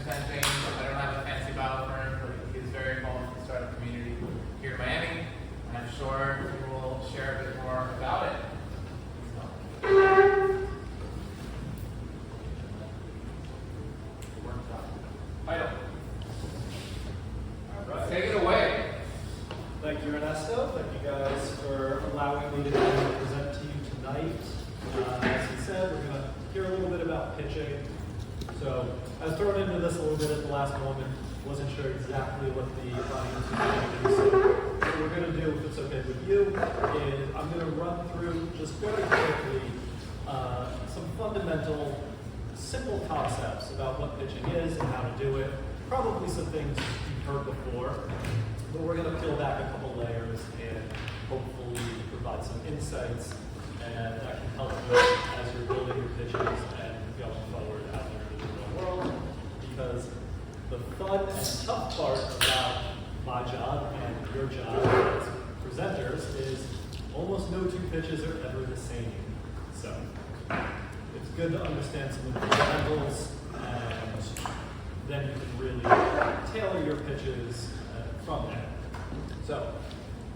presenting. I don't have a fancy bio for him, but he's very involved in the startup community here in Miami. And I'm sure he will share a bit more about it. Title. All right. Take it away. Thank you, Ernesto. Thank you guys for allowing me to present to you tonight. As he said, we're going to hear a little bit about pitching. So I was thrown into this a little bit at the last moment. Wasn't sure exactly what the audience was going to do. So what we're going to do, if it's okay with you, is I'm going to run through just very quickly some fundamental, simple concepts about what pitching is and how to do it. Probably some things you've heard before, but we're going to peel back a couple layers and hopefully provide some insights and that can help you as you're building your pitches and going forward out there in the real world. Because the fun and tough part about my job and your job as presenters is almost no two pitches are ever the same. So it's good to understand some of the fundamentals, and then you can really tailor your pitches from there. So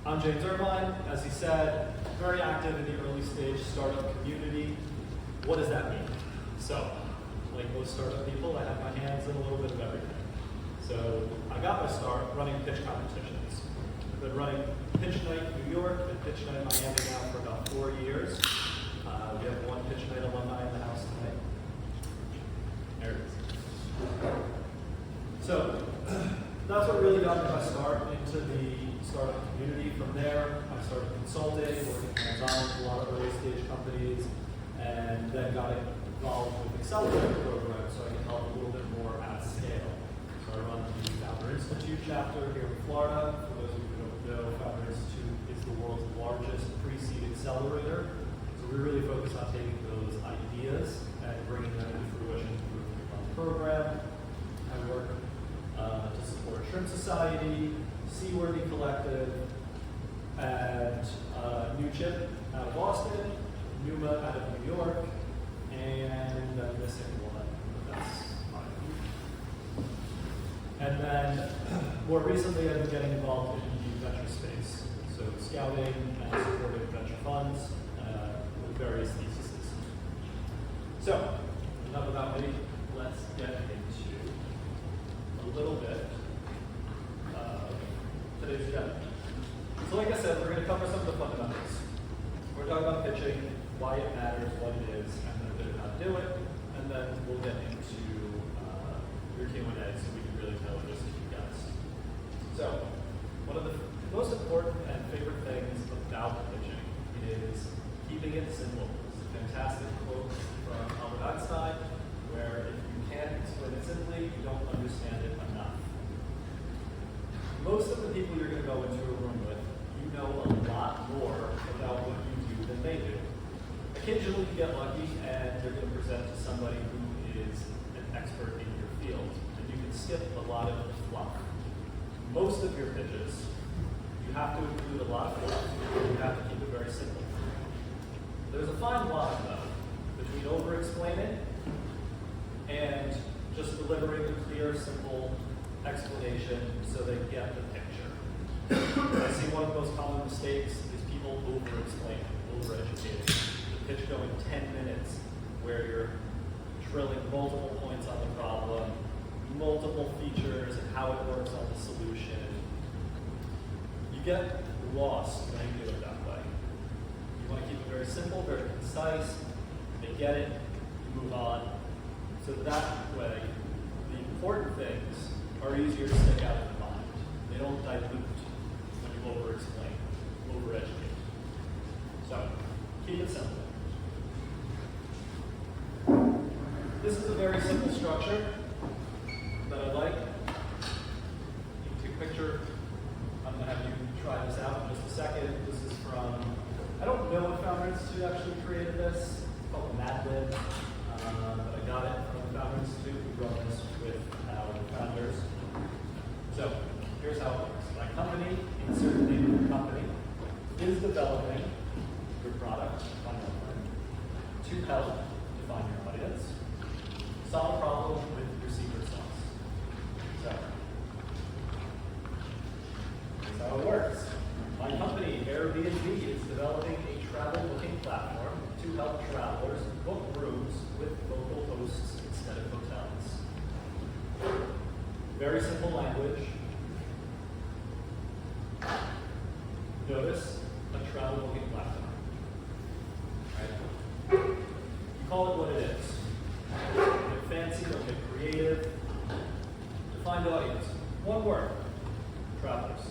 I'm James Irvine, as he said, very active in the early stage startup community. What does that mean? So, like most startup people, I have my hands in a little bit of everything. So I got my start running pitch competitions. I've been running Pitch Night New York and Pitch Night Miami now for about 4 years. We have one Pitch Night alumni in the house tonight. There it is. So that's what really got me my start into the startup community. From there, I started consulting, working hands-on with a lot of early stage companies, and then got involved with Accelerator program so I can help a little bit more at scale. So I run the Founder Institute chapter here in Florida. For those of you who don't know, Founder Institute is the world's largest pre-seed accelerator. So we really focus on taking those ideas and bringing them into fruition through the program. I work to support Shrimp Society, Seaworthy Collective, and New Chip out of Boston, Numa out of New York, and I'm missing one, but that's fine. And then more recently, I've been getting involved in the venture space, so scouting and supporting venture funds with various theses. So, enough about me. Let's get into a little bit of today's agenda. So like I said, we're going to cover some of the fundamentals. We're talking about pitching, why it matters, what it is, and then a bit of how to do it, and then we'll get into your Q&A so we can really tailor this to you guys. So, one of the most important and favorite things about pitching is keeping it simple. It's a fantastic quote from Albert Einstein, where if you can't explain it simply, you don't understand it enough. Most of the people you're going to go into a room with, you know a lot more about what you do than they do. Occasionally you get lucky and you're going to present to somebody who is an expert in your field, and you can skip a lot of the fluff. Most of your pitches, you have to include a lot of fluff, and you have to keep it very simple. There's a fine line, though, between over-explaining and just delivering a clear, simple explanation so they get the picture. I see one of the most common mistakes is people over-explaining, over-educating. The pitch going 10 minutes where you're drilling multiple points on the problem, multiple features and how it works on the solution. You get lost when you do it that way. You want to keep it very simple, very concise. They get it, you move on. So that way, the important things are easier to stick out in the mind. They don't dilute when you over-explain, over-educate. So, keep it simple. This is a very simple structure that I like. You can take a picture. I'm going to have you try this out in just a second. This is from, I don't know if Founder Institute actually created this. It's called Mad Lib. But I got it from the Founder Institute. We run this with our founders. So here's how it works. My company, insert the name of the company, is developing your product to help define your audience, solve a problem with Very simple language. Notice a travel booking platform. Right? You call it what it is. Don't get fancy, don't get creative. Defined audience. One word. Travelers.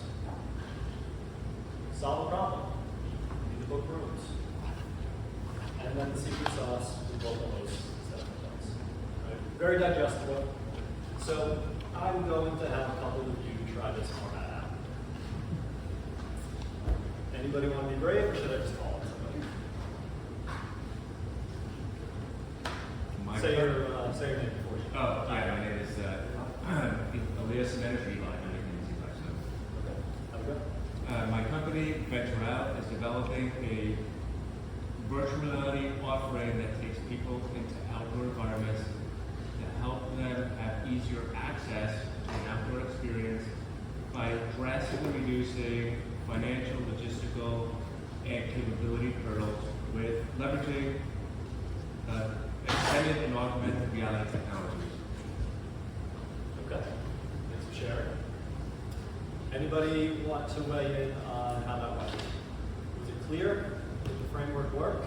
Solve a problem. You need to book rooms. And then the secret sauce is both of those 7 points. Right? Very digestible. So I'm going to have a couple of you try this format out. Anybody want to be brave, or should I just call it somebody? Say your name before you. Oh, yeah, my name is Elias Energy. Okay. Have a go. My company, Venture Out, is developing a virtual reality offering that takes people into outdoor environments to help them have easier access to an outdoor experience by drastically reducing financial, logistical, and capability hurdles with leveraging extended and augmented reality technologies. Okay. Thanks for sharing. Anybody want to weigh in on how that went? Was it clear? Did the framework work?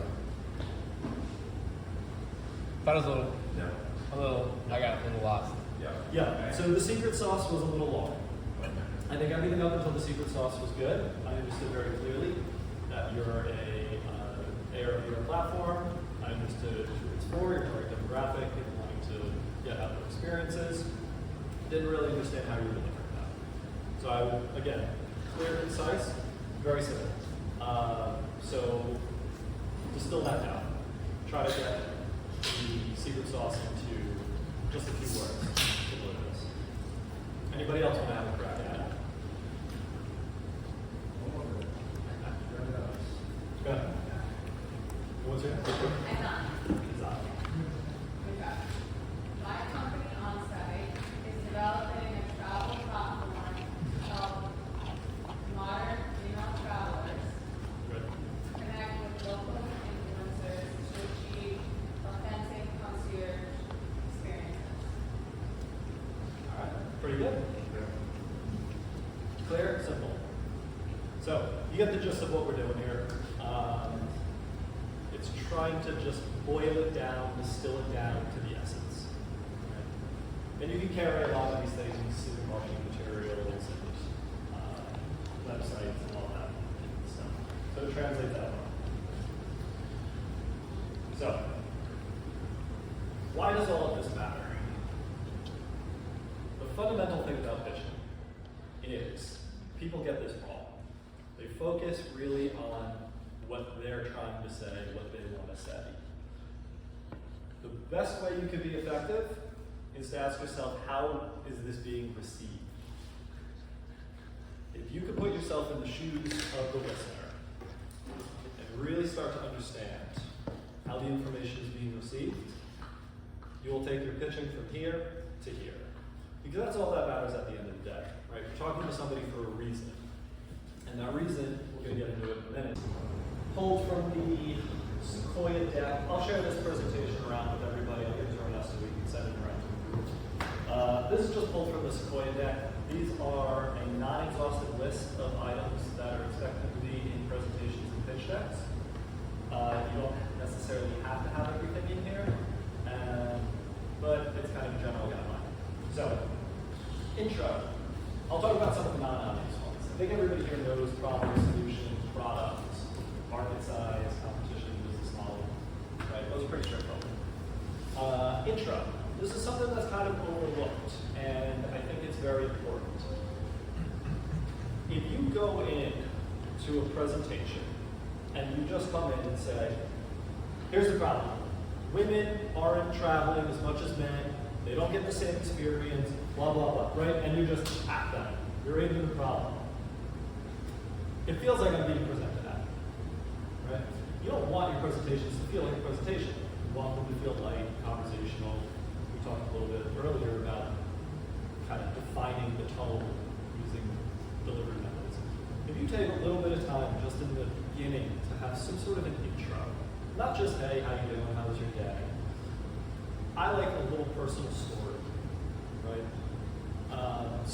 Thought it was No. I got a little lost. Yeah. So the secret sauce was a little long. I think everything up until the secret sauce was good. I understood very clearly that you're a platform. I understood who it's for, your target demographic, people wanting to get outdoor experiences. Didn't really understand how you were delivering that. So I would, again, clear, concise, very simple. So distill that down. Try to get the secret sauce into just a few words to deliver this. Anybody else want to have a crack at it? Go ahead. What's your name? Izan. My company on-site is developing a travel platform called Modern Female Travelers, Good. connect with local influencers to achieve authentic concierge experiences. All right. Pretty good. Clear, simple. So you get the gist of what we're doing here. It's trying to just boil it down, distill it down to the essence. Right? And you can carry a lot of these things in marketing materials and websites and all that stuff. So translate that one. So, why does all of this matter? The fundamental thing about pitching is people get this wrong. They focus really on what they're trying to say, what they want to say. The best way you can be effective is to ask yourself, how is this being received? If you could put yourself in the shoes of the listener and really start to understand how the information is being received, you will take your pitching from here to here. Because that's all that matters at the end of the day, right? You're talking to somebody for a reason. And that reason, we're going to get into it in a minute. Pulled from the Sequoia deck. I'll share this presentation around with everybody. I'll give it to us so we can send it around to the group. This is just pulled from the Sequoia deck. These are a non-exhaustive list of items that are expected to be in presentations and pitch decks. You don't necessarily have to have everything in here, but it's kind of a general guideline. So, intro. I'll talk about some of the non-obvious ones. I think everybody here knows problem, solution, product, market size, competition, business model, right? Those are pretty straightforward. Intro. This is something that's kind of overlooked, and I think it's very important. If you go in to a presentation and you just come in and say, here's the problem. Women aren't traveling as much as men. They don't get the same experience, blah, blah, blah, right? And you just act on it. You're into the problem. It feels like I'm being presented at, right? You don't want your presentations to feel like a presentation. You want them to feel light, conversational. We talked a little bit earlier about kind of defining the tone using delivery methods. If you take a little bit of time just in the beginning to have some sort of an intro, not just, hey, how you doing, how was your day? I like a little personal story, right?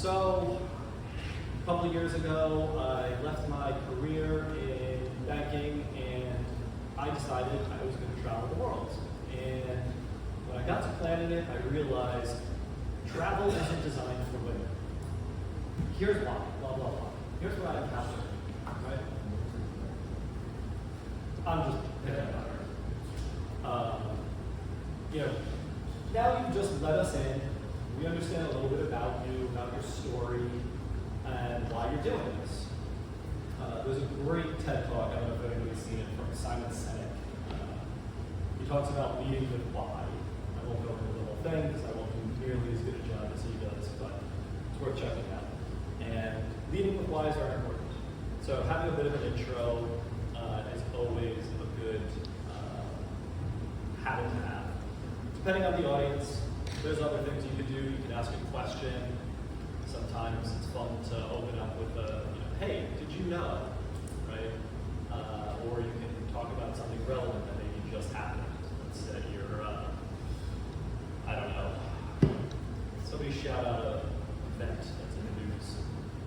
So, a couple of years ago, I left my career in banking and I decided I was going to travel the world. And when I got to planning it, I realized travel isn't designed for women. Here's why, blah, blah, blah. Here's what I encountered, right? I'm just picking on her. You know, now you've just let us in. We understand a little bit about you, about your story, and why you're doing this. There's a great TED Talk, I don't know if anybody's seen it, from Simon Sinek. He talks about leading with why. I won't go into the whole thing because I won't do nearly as good a job as he does, but it's worth checking out. And leading with whys are important. So having a bit of an intro is always a good habit to have. Depending on the audience, there's other things you could do. You could ask a question. Sometimes it's fun to open up with a, hey, did you know, right? Or you can talk about something relevant that maybe just happened. Let's say you're, I don't know, somebody shout out an event that's in the news.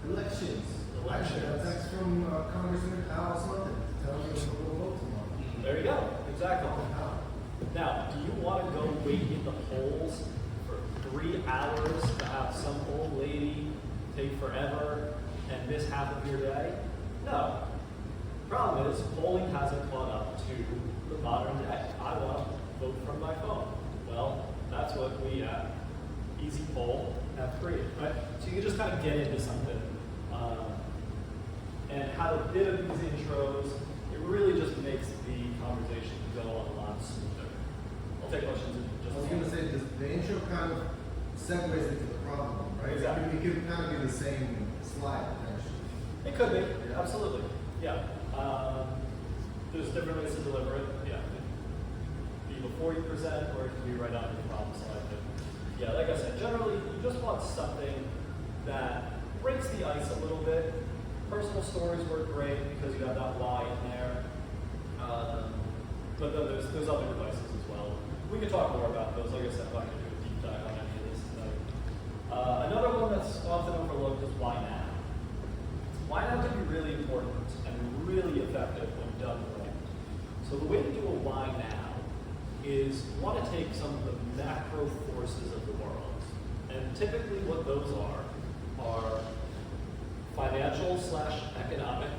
Elections. Elections. That's from Congressman Al Smothin. Tell me who will vote tomorrow. There you go. Exactly. Now, do you want to go wait in the polls for 3 hours to have some old lady take forever and miss half of your day? No. Problem is, polling hasn't caught up to the modern day. I want to vote from my phone. Well, that's what we at Easy Poll have created, right? So you can just kind of get into something and have a bit of these intros. It really just makes the conversation go a lot smoother. I'll take questions in just I was going to say, the intro kind of segues into the problem, right? Exactly. It could kind of be the same slide, actually. It could be, absolutely. Yeah. There's different ways to deliver it. Yeah. It could be before you present, or it can be right after the problem slide. But yeah, like I said, generally you just want something that breaks the ice a little bit. Personal stories work great because you have that why in there. But then there's other devices as well. We could talk more about those. Like I said, I'm not going to do a deep dive on any of this tonight. Another one that's often overlooked is why now. Why now can be really important and really effective when done right. So the way to do a why now is you want to take some of the macro forces of the world. And typically what those are financial/economic,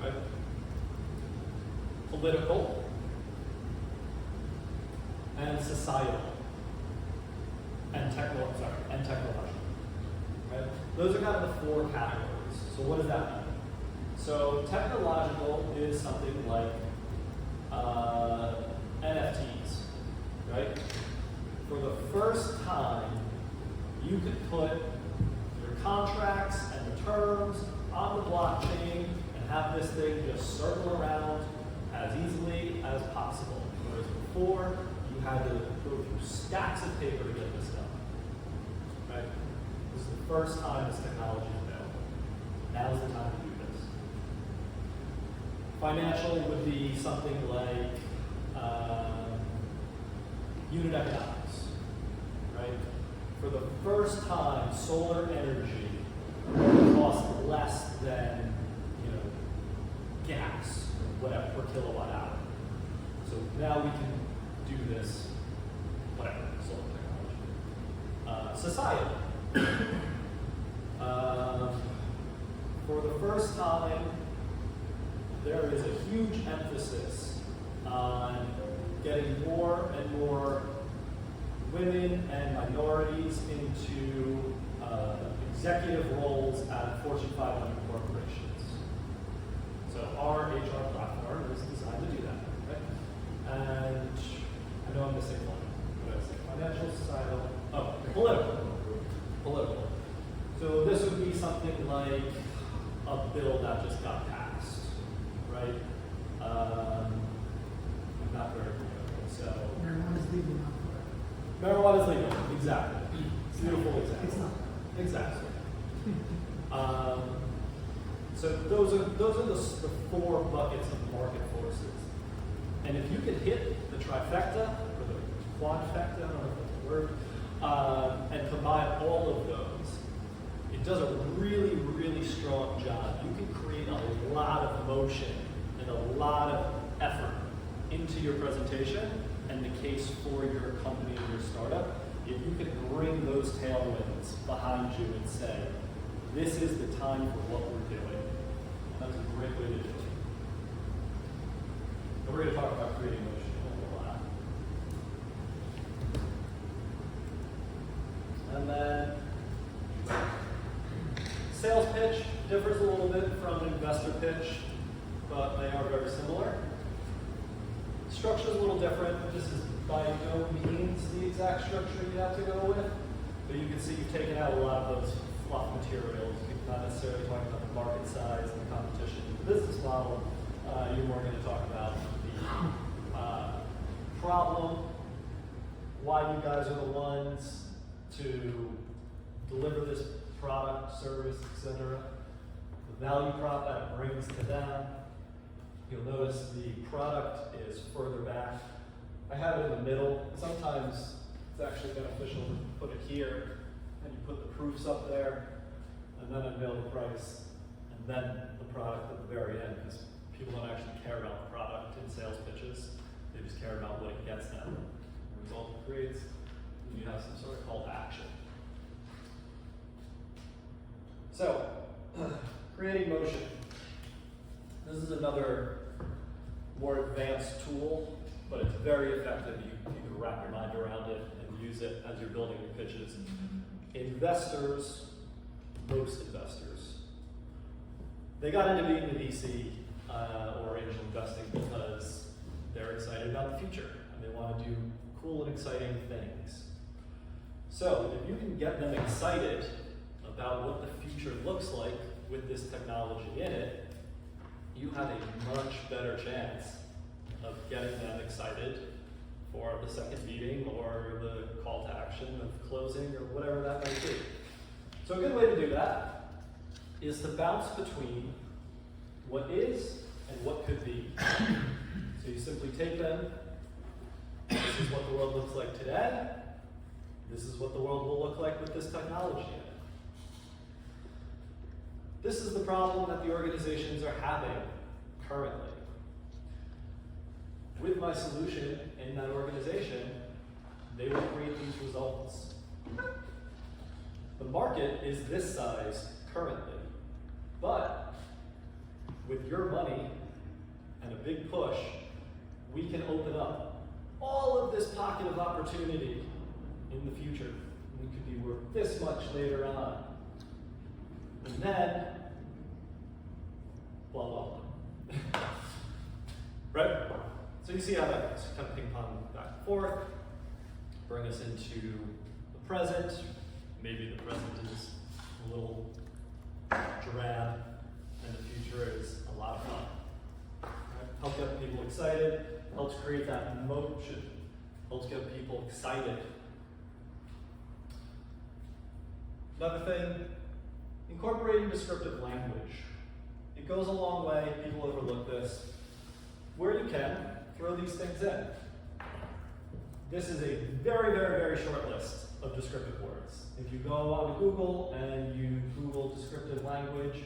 right? Political, and societal, and technological, right? Those are kind of the 4 categories. So what does that mean? So technological is something like NFTs, right? For the first time, you could put your contracts and the terms on the blockchain and have this thing just circle around as easily as possible. Whereas before, you had to go through stacks of paper to get this done, right? This is the first time this technology is available. Now's the time to do this. Financial would be something like unit economics, right? For the first time, solar energy costs less than gas, or whatever, per kilowatt hour. So now we can do this, whatever, solar technology. Society. For the first time, there is a huge emphasis on getting more and more women and minorities into executive roles at Fortune 500 corporations. So our HR platform is designed to do that, right? And I know I'm missing one. What did I say? Financial, societal, political. So this would be something like a bill that just got passed, right? Not very political, so. Marijuana is legal now. Marijuana is legal, exactly. Beautiful example. It's not. Exactly. So those are the 4 buckets of market forces. And if you could hit the trifecta, or the quadfecta, I don't know if that's a word, and combine all of those, it does a really, really strong job. You can create a lot of emotion and a lot of effort into your presentation and the case for your company and your startup. If you can bring those tailwinds behind you and say, this is the time for what we're doing, that's a great way to do it. And we're going to talk about creating emotion a lot. And then sales pitch differs a little bit from an investor pitch, but they are very similar. Structure is a little different. This is by no means the exact structure you have to go with, but you can see you've taken out a lot of those fluff materials. You're not necessarily talking about the market size and the competition, the business model. You're more going to talk about the problem, why you guys are the ones to deliver this product, service, etc. The value prop that it brings to them. You'll notice the product is further back. I have it in the middle. Sometimes it's actually beneficial to put it here, and you put the proofs up there, and then unveil the price, and then the product at the very end, because people don't actually care about the product in sales pitches. They just care about what it gets them, the result it creates, and you have some sort of call to action. So, creating motion. This is another more advanced tool, but it's very effective. You can wrap your mind around it and use it as you're building your pitches. Investors, most investors, they got into being the VC or angel investing because they're excited about the future and they want to do cool and exciting things. So if you can get them excited about what the future looks like with this technology in it, you have a much better chance of getting them excited for the second meeting or the call to action of closing or whatever that might be. So a good way to do that is to bounce between what is and what could be. So you simply take them, this is what the world looks like today, this is what the world will look like with this technology in it. This is the problem that the organizations are having currently. With my solution in that organization, they will create these results. The market is this size currently, but with your money and a big push, we can open up all of this pocket of opportunity in the future. We could be worth this much later on. And then, blah, blah, blah. Right? So you see how that goes. Kind of ping pong back and forth, bring us into the present. Maybe the present is a little drab, and the future is a lot of fun. Right? Help get people excited, helps create that motion, helps get people excited. Another thing, incorporating descriptive language. It goes a long way, people overlook this. Where you can, throw these things in. This is a very, very, very short list of descriptive words. If you go on to Google and you Google descriptive language,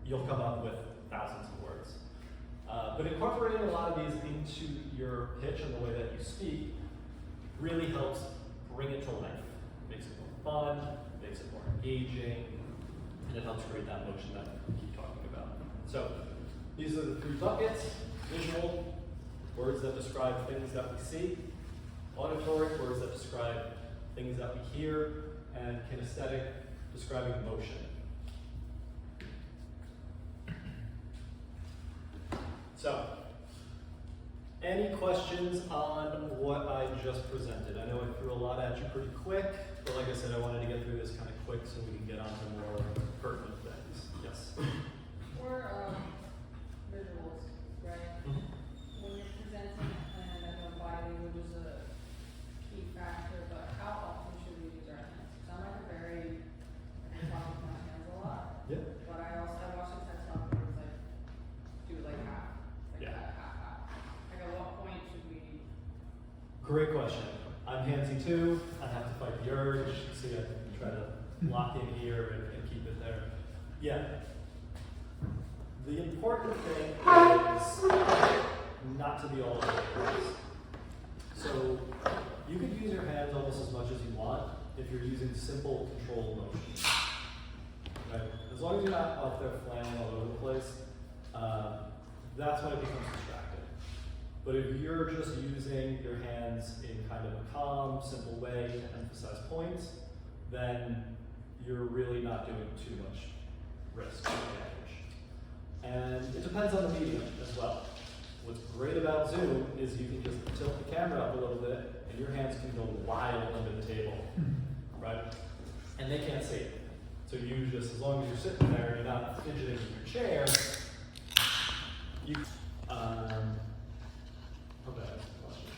you'll come up with thousands of words. But incorporating a lot of these into your pitch and the way that you speak really helps bring it to life. Makes it more fun, makes it more engaging, and it helps create that motion that we keep talking about. So these are the three buckets: visual, words that describe things that we see; auditory, words that describe things that we hear; and kinesthetic, describing motion. So, any questions on what I just presented? I know I threw a lot at you pretty quick, but like I said, I wanted to get through this kind of quick so we can get on to more pertinent things. Yes? For visuals, right? When you're presenting, and I know body language is a key factor, but how often should we use our hands? I'm like a very, I talk with my hands a lot. Yeah. But I watched a TED Talk where it was like, do like half. Like Yeah. half. Like at what point should we? Great question. I'm handsy too. I have to fight the urge. See, I can try to lock in here and keep it there. Yeah. The important thing is not to be all over the place. So you can use your hands almost as much as you want if you're using simple controlled motions. Right? As long as you're not out there flailing all over the place, that's when it becomes distracting. But if you're just using your hands in kind of a calm, simple way to emphasize points, then you're really not doing too much risk or damage. And it depends on the medium as well. What's great about Zoom is you can just tilt the camera up a little bit and your hands can go wild under the table, right? And they can't see it. So you just, as long as you're sitting there, you're not fidgeting in your chair, you, hope that answers the question.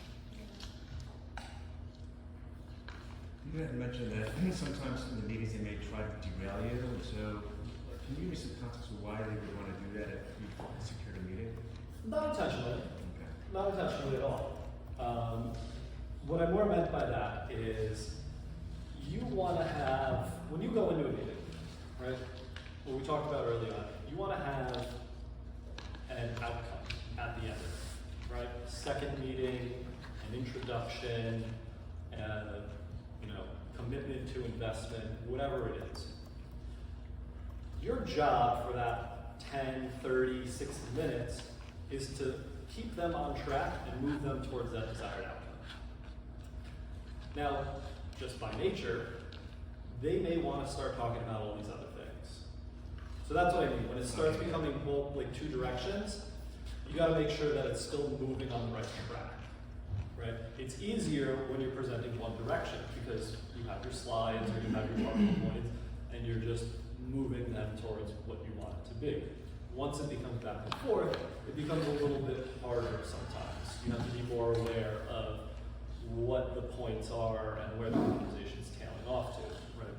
You had mentioned that sometimes in the meetings they may try to derail you, so can you give me some context of why they would want to do that if you secured a meeting? Not intentionally. Okay. Not intentionally at all. What I more meant by that is you want to have, when you go into a meeting, right, what we talked about early on, you want to have an outcome at the end, right? Second meeting, an introduction, commitment to investment, whatever it is. Your job for that 10, 30, 60 minutes is to keep them on track and move them towards that desired outcome. Now, just by nature, they may want to start talking about all these other things. So that's what I mean. When it starts becoming both like two directions, you got to make sure that it's still moving on the right track, right? It's easier when you're presenting one direction because you have your slides or you have your talking points and you're just moving them towards what you want it to be. Once it becomes back and forth, it becomes a little bit harder sometimes. You have to be more aware of what the points are and where the conversation's tailing off to, right?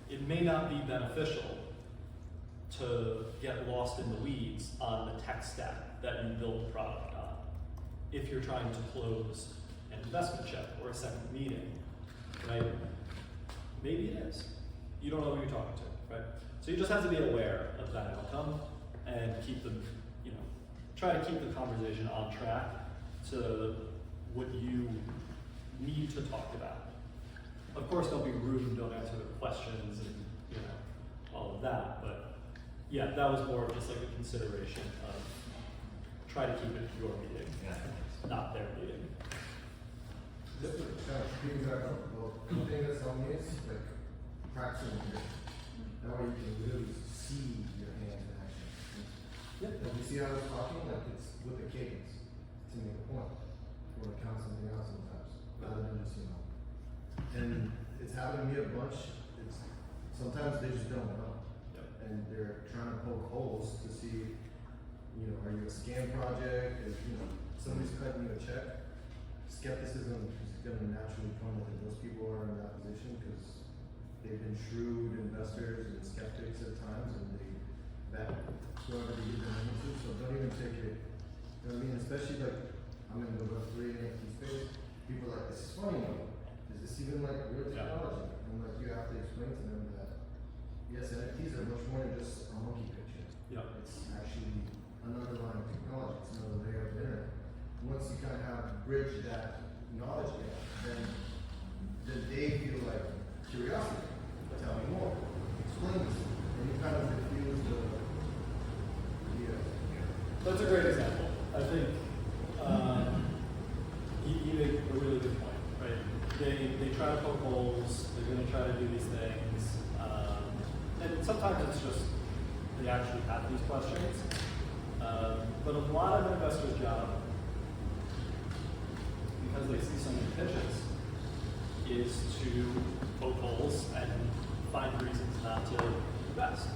It may not be beneficial to get lost in the weeds on the tech stack that you build the product on if you're trying to close an investment check or a second meeting, right? Maybe it is. You don't know who you're talking to, right? So you just have to be aware of that outcome and keep them, try to keep the conversation on track to what you need to talk about. Of course, don't be rude and don't answer their questions and all of that, but yeah, that was more of just like a consideration of try to keep it your meeting, not their meeting. Just to kind of piggyback up, the thing that's on me is like practicing here. That way you can really see your hands in action. Yep. And you see how it's talking? Like it's with the cadence to make a point. Or to count something out sometimes. Rather than just, And it's happened to me a bunch. It's sometimes they just don't know. Yep. And they're trying to poke holes to see, are you a scam project? If somebody's cutting you a check, skepticism is going to naturally come when those people are in that position because they've been shrewd investors and skeptics at times, and they vet whoever they give their money to. So don't even take it. You know what I mean? Especially like I'm in the Web3 NFT space. People are like, this is funny. Is this even like real technology? And like you have to explain to them that yes, NFTs are much more than just a monkey picture. Yep. It's actually an underlying technology. It's another layer of the internet. Once you kind of have bridged that knowledge gap, then they feel like curiosity. Tell me more. Explain this. And you kind of refuse the That's a great example. I think you make a really good point, right? They try to poke holes, they're going to try to do these things, and sometimes it's just they actually have these questions. But a lot of an investor's job, because they see so many pitches, is to poke holes and find reasons not to invest.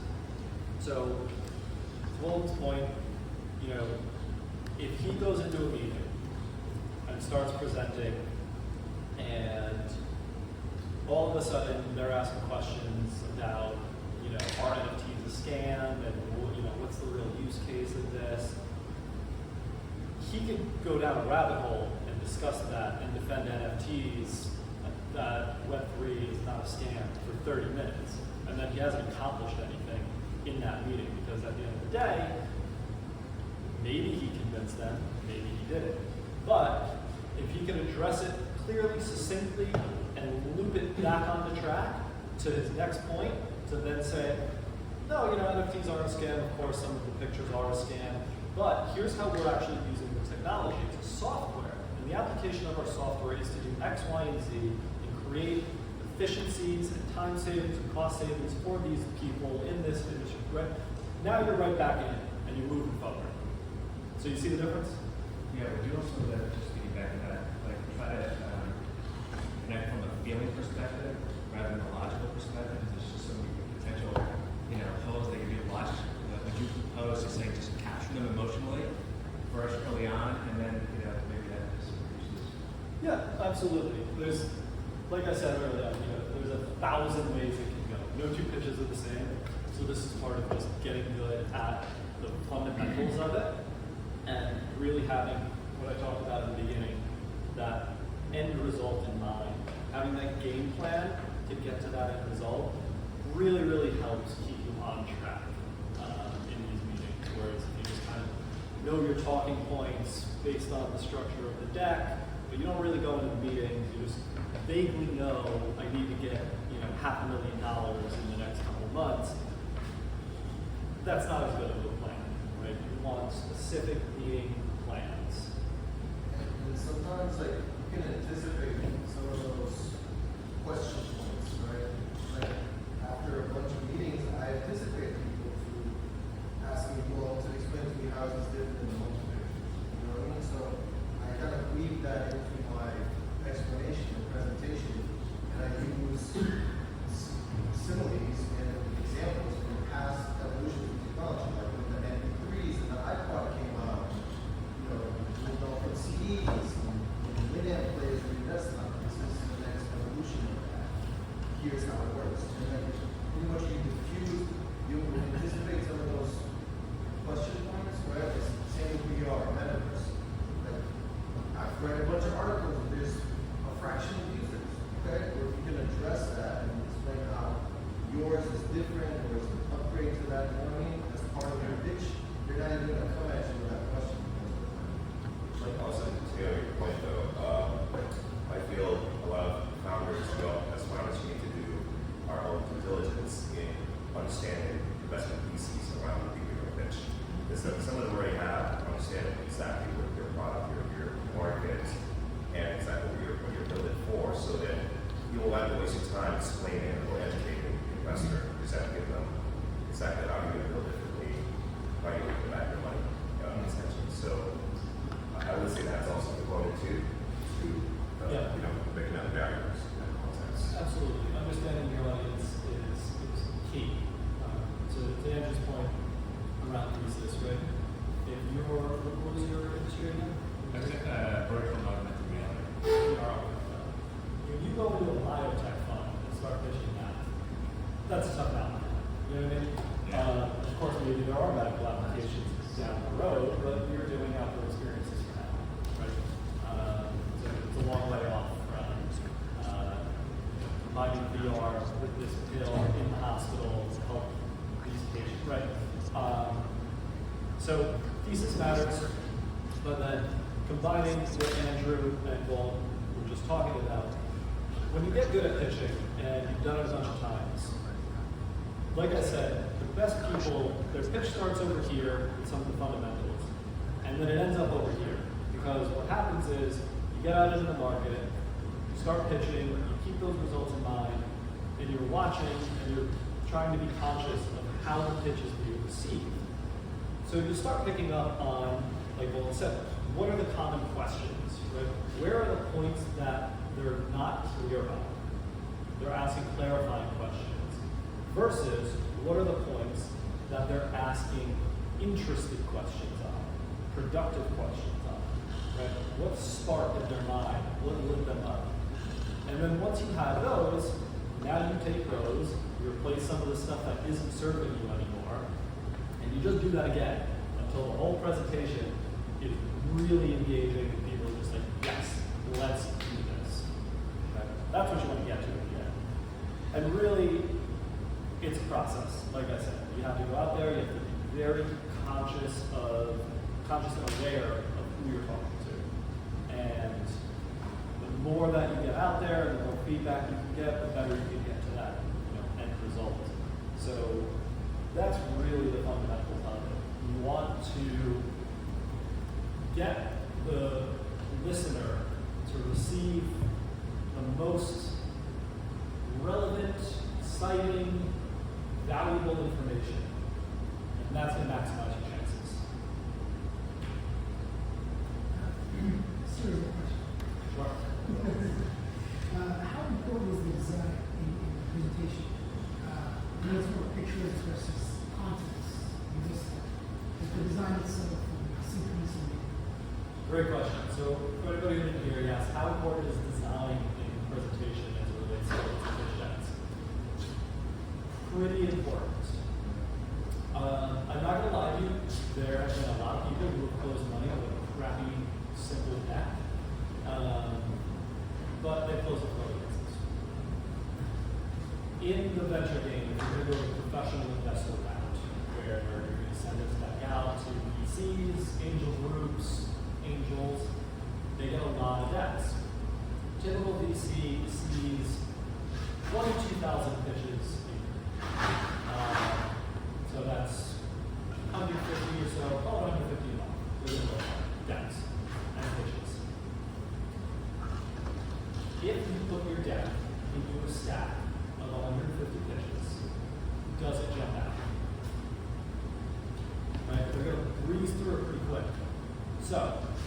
So, to William's point, if he goes into a meeting and starts presenting, and all of a sudden they're asking questions about, are NFTs a scam, and what's the real use case of this? He could go down a rabbit hole and discuss that and defend NFTs that Web3 is not a scam for 30 minutes, and then he hasn't accomplished anything in that meeting, because at the end of the day, maybe he convinced them, maybe he didn't. But if he can address it clearly, succinctly, and loop it back on the track to his next point, to then say, no, NFTs aren't a scam, of course some of the pictures are a scam, but here's how we're actually using the technology. It's a software, and the application of our software is to do X, Y, and Z, and create efficiencies and time savings and cost savings for these people in this industry, right? Now you're right back in it, and you're moving forward. So you see the difference? Yeah, would you also just piggyback on that, like try to connect from a feeling perspective rather than a logical perspective? Because there's just so many potential, holes they could be watched. Would you propose to say just capture them emotionally first early on, and then maybe that just reduces? Yeah, absolutely. There's, like I said earlier, there's 1,000 ways it can go. No two pitches are the same. So this is part of just getting good at the fundamentals of it, and really having what I talked about in the beginning, that end result in mind. Having that game plan to get to that end result really, really helps keep you on track in these meetings. Whereas if you just kind of know your talking points based on the structure of the deck, but you don't really go into the meetings, you just vaguely know I need to get $500,000 in the next couple months. That's not as good of a plan, right? You want specific meeting plans. And sometimes, like, you can anticipate some of those question points, right? Like, after a bunch of meetings, I anticipate people to ask me, well, to explain to me how is this different than the motion pictures. You know what I mean? So I kind of weave that into my explanation and presentation, and I use similes and examples from past evolutions of technology, like when the MP3s and the iPod came out, moved on from CDs, and Winamp players and desktop. This is the next evolution of that. Here's how it works. And then pretty much you anticipate some of those question points, right? It's the same with VR, metaverse. Like, I've read a bunch of articles, and there's a fraction of users, okay? Where if you can address that and explain how yours is different, or is an upgrade to that, as part of your pitch, you're not even gonna come at you with that question. Like also to your point though, I feel a lot of founders, as founders, we need to do our own due diligence in understanding investment theses around the bigger pitch. Because some of them already have understanding exactly what your product, your market, and exactly what you're building for, so that you will not have to waste your time explaining or educating the investor. You just have to give them exactly how you're going to build it differently, how you're going to back your money, essentially. So I would say that's also a component to making out barriers and concepts. Absolutely. Understanding your audience is key. So to Andrew's point around thesis, right? If what was your industry again? Virtual and augmented reality. If you go into a biotech fund and start pitching that, that's a tough out. You know what I mean? Yeah. Of course, maybe there are medical applications down the road, but you're doing outdoor experiences for now, right? So it's a long way off from combining VR with this pill in the hospital to help these patients, right? So thesis matters, but then combining what Andrew and Walt were just talking about, when you get good at pitching and you've done it a bunch of times, like I said, the best people, their pitch starts over here with some of the fundamentals, and then it ends up over here. Because what happens is, you get out into the market, you start pitching, you keep those results in mind, and you're watching and you're trying to be conscious of how the pitch is being received. So you start picking up on, like Walt said, what are the common questions, right? Where are the points that they're not clear on? They're asking clarifying questions. Versus, what are the points that they're asking interested questions on, productive questions on, right? What sparked in their mind? What lit them up? And then once you have those, now you take those, you replace some of the stuff that isn't serving you anymore, and you just do that again until the whole presentation is really engaging and people are just like, yes, let's do this. Okay? That's what you want to get to at the end. And really, it's a process. Like I said, you have to go out there. You have to be very conscious and aware of who you're talking to. And the more that you get out there, the more feedback you can get, the better you can get to that end result. So that's really the fundamentals of it. You want to get the listener to receive the most relevant, exciting, valuable information. And that's going to maximize your chances. Serious question. Sure. How important is the design in the presentation? It's more pictures versus contents. The design itself synchronicity. Great question. So for everybody who didn't hear, yes, how important is design in presentation as it relates to pitch decks? Pretty important. I'm not going to lie to you, there have been a lot of people who have closed money on a crappy, simple deck, but they closed it for other reasons. In the venture game, if you're going to go the professional investor route, where you're going to send this deck out to VCs, angel groups, angels, they get a lot of decks. Typical VC sees 22,000 pitches a year. So that's 150 or so, call it 150 a month, within those decks and pitches. If you put your deck into a stack of 150 pitches, does it jump out? Right? They're going to breeze through it pretty quick. So,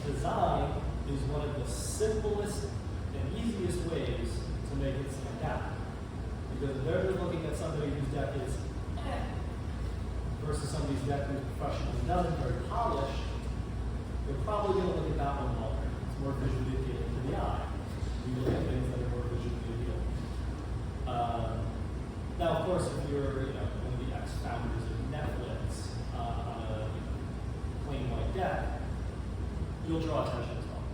design is one of the simplest and easiest ways to make it stand out. Because they're just looking at somebody whose deck is versus somebody's deck who's professionally done and very polished. They're probably going to look at that one more. It's more visually appealing to the eye. We look at things that are more visually appealing. Now, of course, if you're one of the ex-founders of Netflix on a plain white deck, you'll draw attention as well,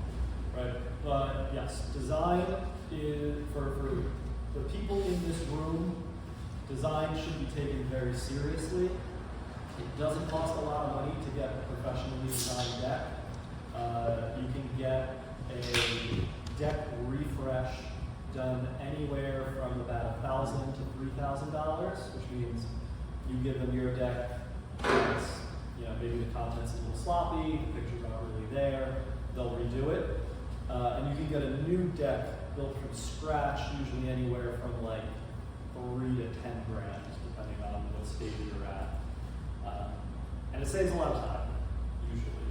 right? But yes, design is for the people in this room. Design should be taken very seriously. It doesn't cost a lot of money to get a professionally designed deck. You can get a deck refresh done anywhere from about $1,000 to $3,000, which means you give them your deck. It's, maybe the content's a little sloppy, the pictures aren't really there. They'll redo it, and you can get a new deck built from scratch, usually anywhere from like $3 to $10 grand, depending on what stage you're at. And it saves a lot of time, usually.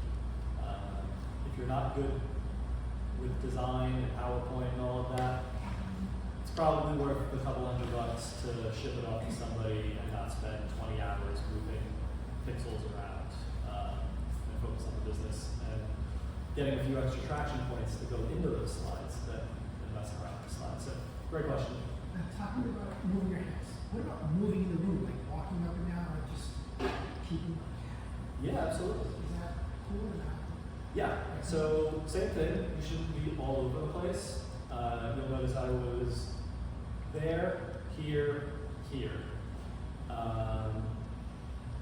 If you're not good with design and PowerPoint and all of that, it's probably worth a couple $100 to ship it off to somebody and not spend 20 hours moving pixels around and focus on the business and getting a few extra traction points to go into those slides than mess around with the slides. So, great question. Talking about moving your hands, what about moving in the room, like walking up and down, or just keeping? Yeah, absolutely. Is that cool or not? Yeah, so same thing. You shouldn't be all over the place. You'll notice I was there, here, here.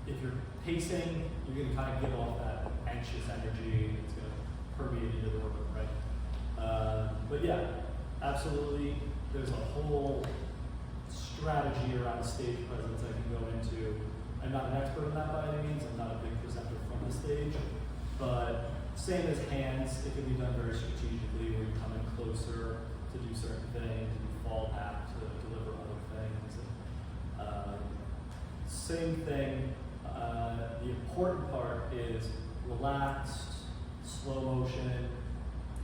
If you're pacing, you're going to kind of give off that anxious energy. It's going to permeate into the room, right? But yeah, absolutely. There's a whole strategy around stage presence I can go into. I'm not an expert in that by any means. I'm not a big presenter from the stage, but same as hands, it can be done very strategically where you come in closer to do certain things and you fall back to deliver other things. Same thing, the important part is relaxed, slow motion.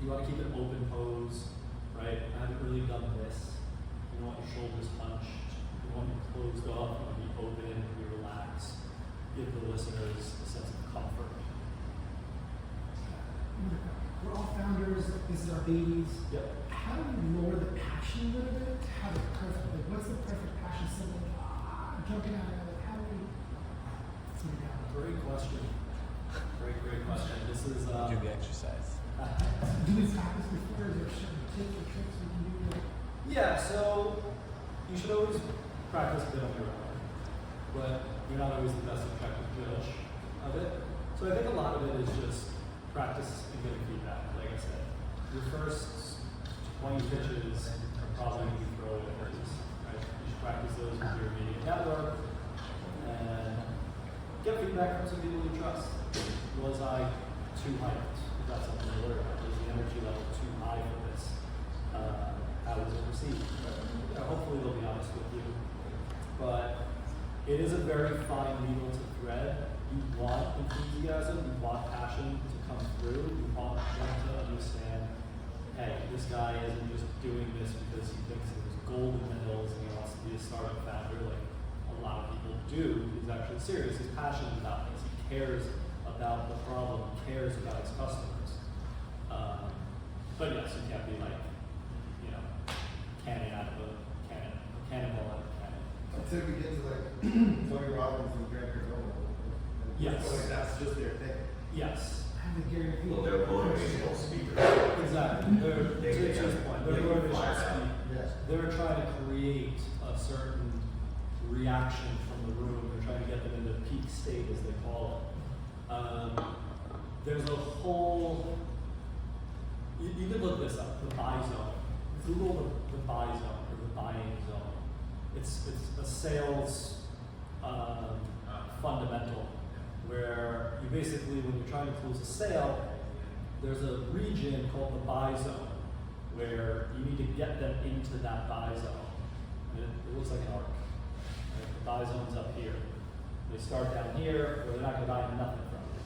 You want to keep an open pose, right? I haven't really done this. You don't want your shoulders hunched. You want them closed off. You want to be open, be relaxed. Give the listeners a sense of comfort. We're all founders. This is our babies. Yep. How do we lower the passion a little bit to have it perfect? Like, what's the perfect passion symbol? Jumping out of it. How do we put it down? Great question. Great question. This is Do the exercise. Do we practice before? Is there certain tips or tricks we can do? Yeah, so you should always practice a bit on your own, but you're not always the best objective judge of it. So I think a lot of it is just practice and getting feedback. Like I said, your first 20 pitches are probably going to be throwaway pitches, right? You should practice those with your immediate network and get feedback from some people you trust. Was I too hyped? Is that something to worry about? Is the energy level too high for this? How was it received? Hopefully they'll be honest with you. But it is a very fine needle to thread. You want enthusiasm, you want passion to come through, you want them to understand, hey, this guy isn't just doing this because he thinks there's gold in the hills and he wants to be a startup founder like a lot of people do. He's actually serious, he's passionate about this, he cares about the problem, he cares about his customers. But yes, you can't be like, you know, cannon out of a cannonball out of a cannon. Until we get to like Tony Robbins and Grant Cardone. Yes. Like that's just their thing. Yes. I have a guarantee. Well, they're motivational speakers. Exactly. They're, to his point, they're motivational speak. Yes. They're trying to create a certain reaction from the room. They're trying to get them into peak state, as they call it. There's a whole, you could look this up, the buy zone. Google the buy zone or the buying zone. It's a sales fundamental where you basically, when you're trying to close a sale, there's a region called the buy zone where you need to get them into that buy zone. And it looks like an arc. Right? The buy zone's up here. They start down here where they're not going to buy nothing from you.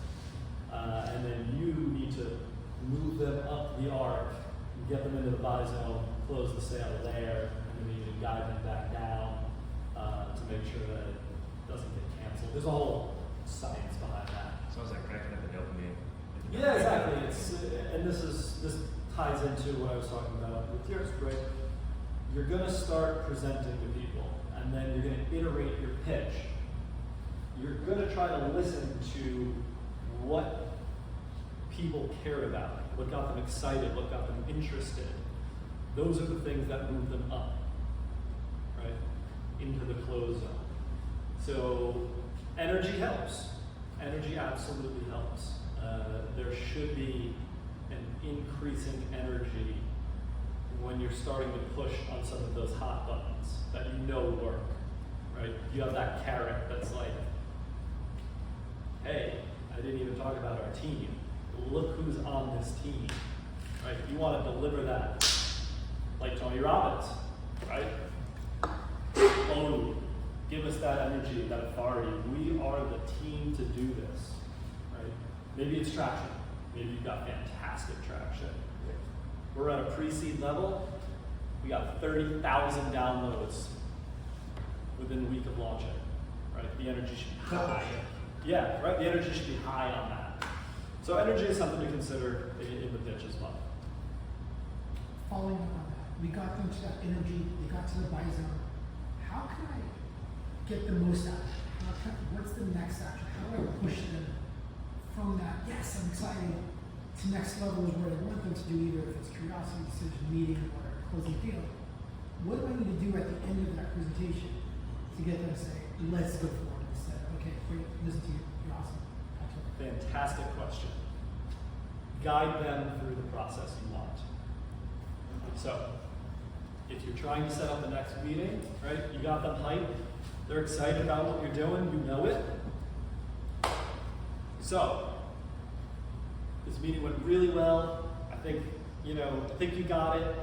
And then you need to move them up the arc, get them into the buy zone, close the sale there, and then you need to guide them back down to make sure that it doesn't get canceled. There's a whole science behind that. Sounds like cracking up a dopamine. Yeah, exactly. It's and this ties into what I was talking about with yours, right? You're going to start presenting to people, and then you're going to iterate your pitch. You're going to try to listen to what people cared about, what got them excited, what got them interested. Those are the things that move them up, right, into the close zone. So energy helps. Energy absolutely helps. There should be an increasing energy when you're starting to push on some of those hot buttons that you know work, right? You have that carrot that's like, hey, I didn't even talk about our team. Look who's on this team, right? You want to deliver that like Tony Robbins, right? Oh, give us that energy, that authority. We are the team to do this, right? Maybe it's traction. Maybe you've got fantastic traction. We're at a pre-seed level. We got 30,000 downloads within a week of launching, right? The energy should be high. Yeah, right? The energy should be high on that. So energy is something to consider in the pitch as well. Following up on that, we got them to that energy, they got to the buy zone. How can I get the most out of it? What's the next action? How do I push them from that, yes, I'm excited, to next level is where I want them to do, either if it's curiosity, decision, meeting, or closing deal. What do I need to do at the end of that presentation to get them to say, let's go for it, instead of, okay, great, listen to you, you're awesome. Fantastic question. Guide them through the process you want. So, if you're trying to set up the next meeting, right, you got them hyped, they're excited about what you're doing, you know it. So, this meeting went really well. I think you got it.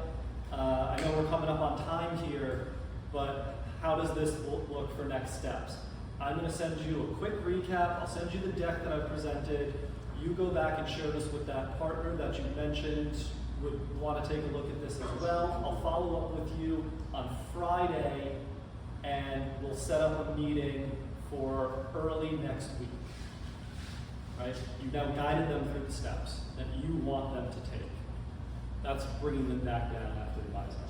I know we're coming up on time here, but how does this look for next steps? I'm going to send you a quick recap. I'll send you the deck that I presented. You go back and share this with that partner that you mentioned would want to take a look at this as well. I'll follow up with you on Friday, and we'll set up a meeting for early next week. Right? You've now guided them through the steps that you want them to take. That's bringing them back down after the buy zone.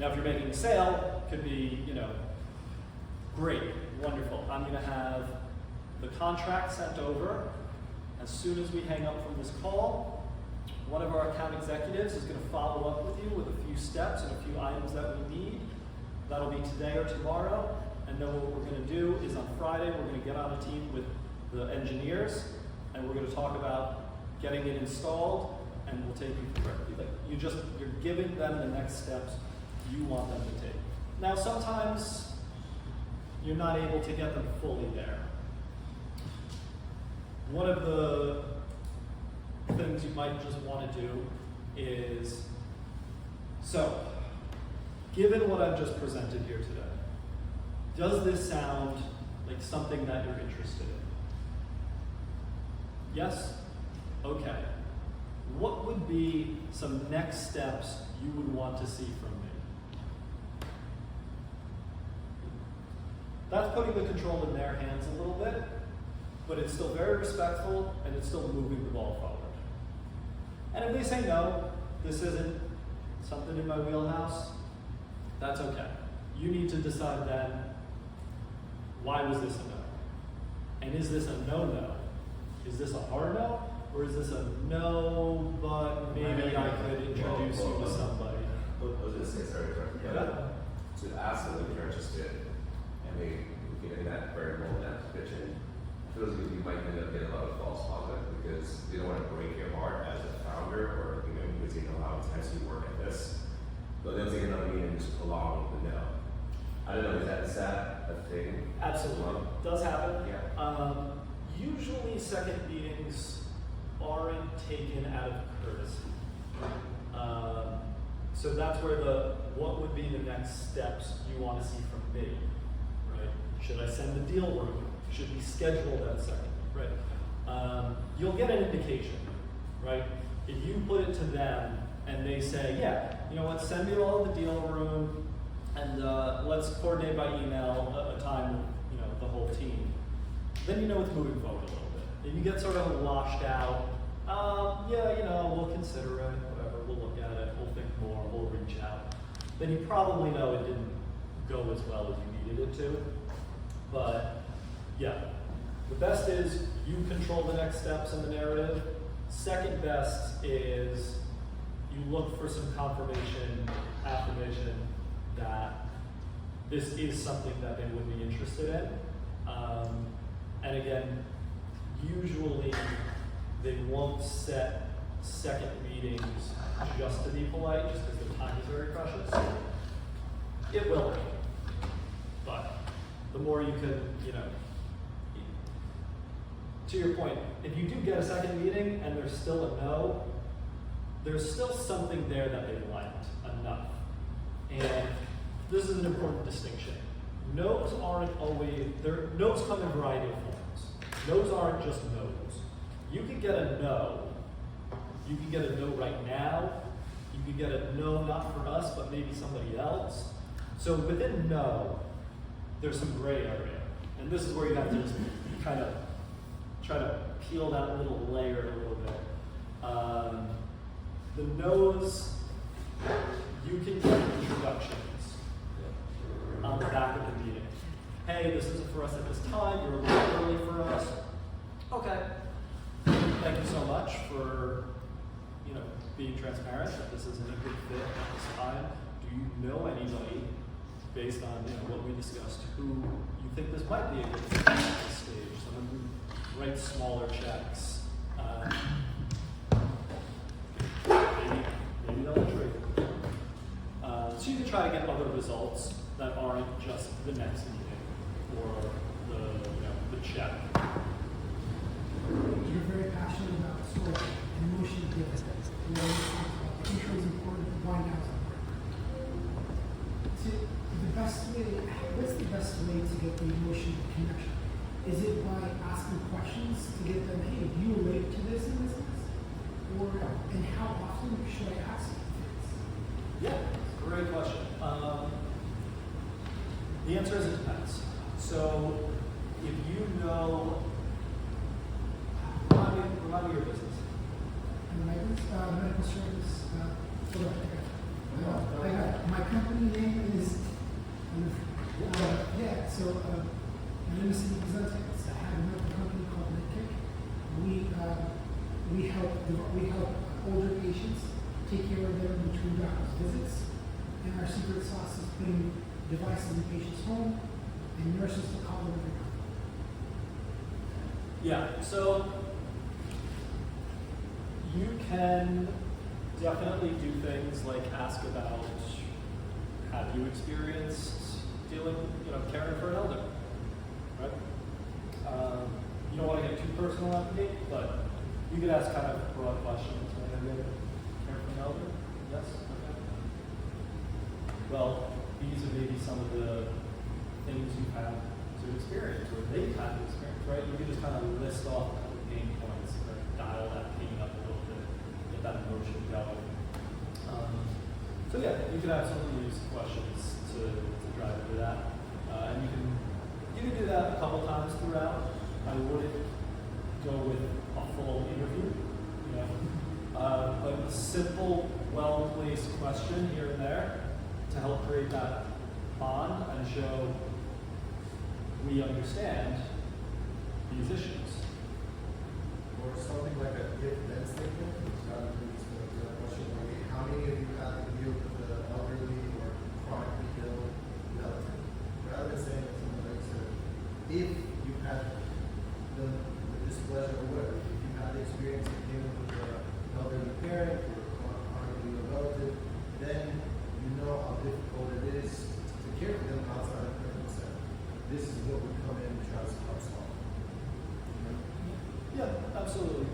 Now, if you're making a sale, could be, great, wonderful. I'm going to have the contract sent over as soon as we hang up from this call. One of our account executives is going to follow up with you with a few steps and a few items that we need. That'll be today or tomorrow. And then what we're going to do is on Friday, we're going to get on a team with the engineers, and we're going to talk about getting it installed, and we'll take you through it. Like, you're giving them the next steps you want them to take. Now, sometimes you're not able to get them fully there. One of the things you might just want to do is, so, given what I've just presented here today, does this sound like something that you're interested in? Yes? Okay. What would be some next steps you would want to see from me? That's putting the control in their hands a little bit, but it's still very respectful and it's still moving the ball forward. And if they say no, this isn't something in my wheelhouse, that's okay. You need to decide then, why was this a no? And is this a no-no? Is this a hard no? Or is this a no, but maybe I could introduce you to somebody? I was going to say, sorry, to ask them if you're interested, and they get in that very role that pitching, feels like you might end up getting a lot of false positive because they don't want to break your heart as a founder, or because you know how intense you work at this. But they'll take another meeting and just prolong the no. I don't know, is that a thing? Absolutely. Does happen. Yeah. Usually second meetings aren't taken out of courtesy. So that's where what would be the next steps you want to see from me, right? Should I send the deal room? Should we schedule that second, right? You'll get an indication, right? If you put it to them and they say, yeah, you know what, send me all of the deal room and let's coordinate by email a time with the whole team, then you know it's moving forward a little bit. If you get sort of washed out, yeah, we'll consider it, whatever, we'll look at it, we'll think more, we'll reach out, then you probably know it didn't go as well as you needed it to. But yeah, the best is you control the next steps in the narrative. Second best is you look for some confirmation, affirmation that this is something that they would be interested in. And again, usually they won't set second meetings just to be polite, just because the time is very precious. It will be. But the more you can, to your point, if you do get a second meeting and there's still a no, there's still something there that they liked enough. And this is an important distinction. No's aren't always, no's come in a variety of forms. No's aren't just no's. You can get a no. You can get a no right now. You can get a no, not for us, but maybe somebody else. So within no, there's some gray area. And this is where you have to just kind of try to peel that little layer a little bit. The no's, you can get introductions on the back of the meeting. Hey, this isn't for us at this time, you're a little early for us. Okay. Thank you so much for being transparent that this isn't a good fit at this time. Do you know anybody, based on what we discussed, who you think this might be a good fit at this stage? Someone who writes smaller checks. Maybe they'll trade. So you can try to get other results that aren't just the next meeting or the check. You're very passionate about story and emotion given. Intro is important, wind down is important. What's the best way to get the emotional connection? Is it by asking questions to get them, hey, do you relate to this and this and this? And how often should I ask you? Yeah, great question. The answer is it depends. So if you know, remind me your business. Medical service. My company name is. My name is Steve Pizantes. I have a medical company called MedKick. We help older patients, take care of them in between doctor's visits, and our secret sauce is putting devices in the patient's home and nurses to call them every month. Yeah, so you can definitely do things like ask about, have you experienced dealing, caring for an elder, right? You don't want to get too personal at the gate, but you could ask kind of broad questions. Right? Have you ever cared for an elder? Yes? Okay. Well, these are maybe some of the things you've had to experience, or they've had to experience, right? You can just kind of list off a couple of pain points, or dial that pain up a little bit, get that emotion going. So yeah, you can have some of these questions to drive through that, and you can do that a couple times throughout. I wouldn't go with a full interview, but a simple, well-placed question here and there to help create that bond and show we understand these issues. Or something like a if-then statement, rather than just a question like, how many of you have to deal with the elderly or chronically ill relative? Rather than saying something like, so if you had the displeasure or whatever, if you had the experience of dealing with an elderly parent or chronically ill relative, then you know how difficult it is to care for them outside of clinical setting. This is what we come in and try to help solve. Yeah, absolutely.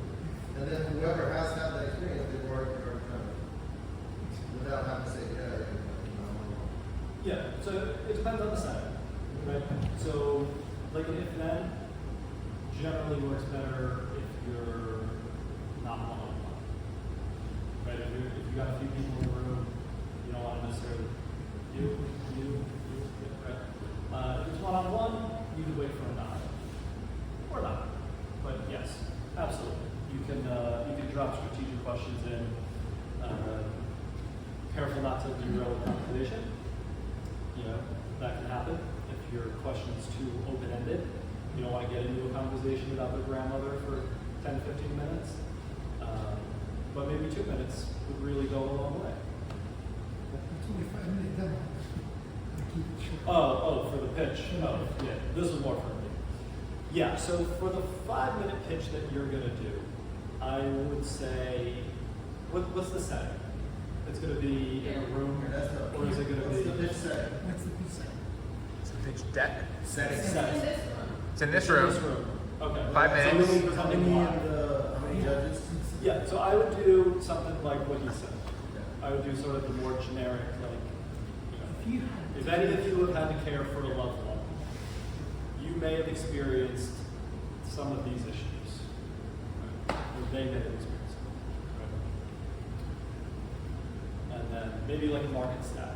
And then whoever has had that experience, they've already kind of, without having to say, Yeah, so it depends on the setting, right? So, like an if-then generally works better if you're not one-on-one, right? If you got a few people in the room, you don't want to necessarily you, right? If it's one-on-one, you can wait for a nod, or not. But yes, absolutely, you can drop strategic questions in. Careful not to derail the conversation. That can happen if your question is too open-ended. You don't want to get into a conversation about their grandmother for 10, 15 minutes. But maybe 2 minutes would really go a long way. It's only 5 minute demo. I keep it short. Oh, for the pitch. Oh, yeah, this was more for me. Yeah, so for the 5-minute pitch that you're going to do, I would say, what's the setting? It's going to be in a room, or is it going to be? What's the pitch setting? What's the piece of? It's a pitch deck. Setting. It's in this room. Okay. 5 So minutes. you'll be How presenting many live. how many judges? Yeah, so I would do something like what he said. Yeah. I would do sort of the more generic, If you had if any of you have had to care for a loved one, you may have experienced some of these issues. Right? Or they may have experienced them. Right? And then maybe like a market stat.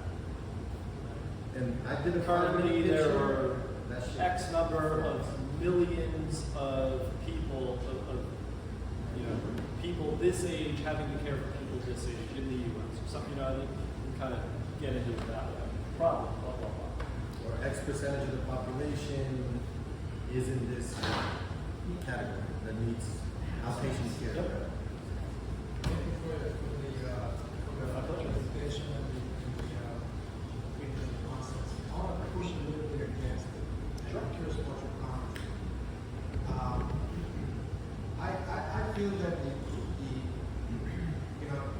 And I did a Currently, there are That shit. X number of millions of people, people this age having to care for people this age in the U.S. or something, you can kind of get into it that way. Problem, blah, blah, blah. Or X percentage of the population is in this category that needs outpatient care. Yep. Thank you for the presentation and the concepts. I want to push a little bit against it. I'm curious about your comment. I feel that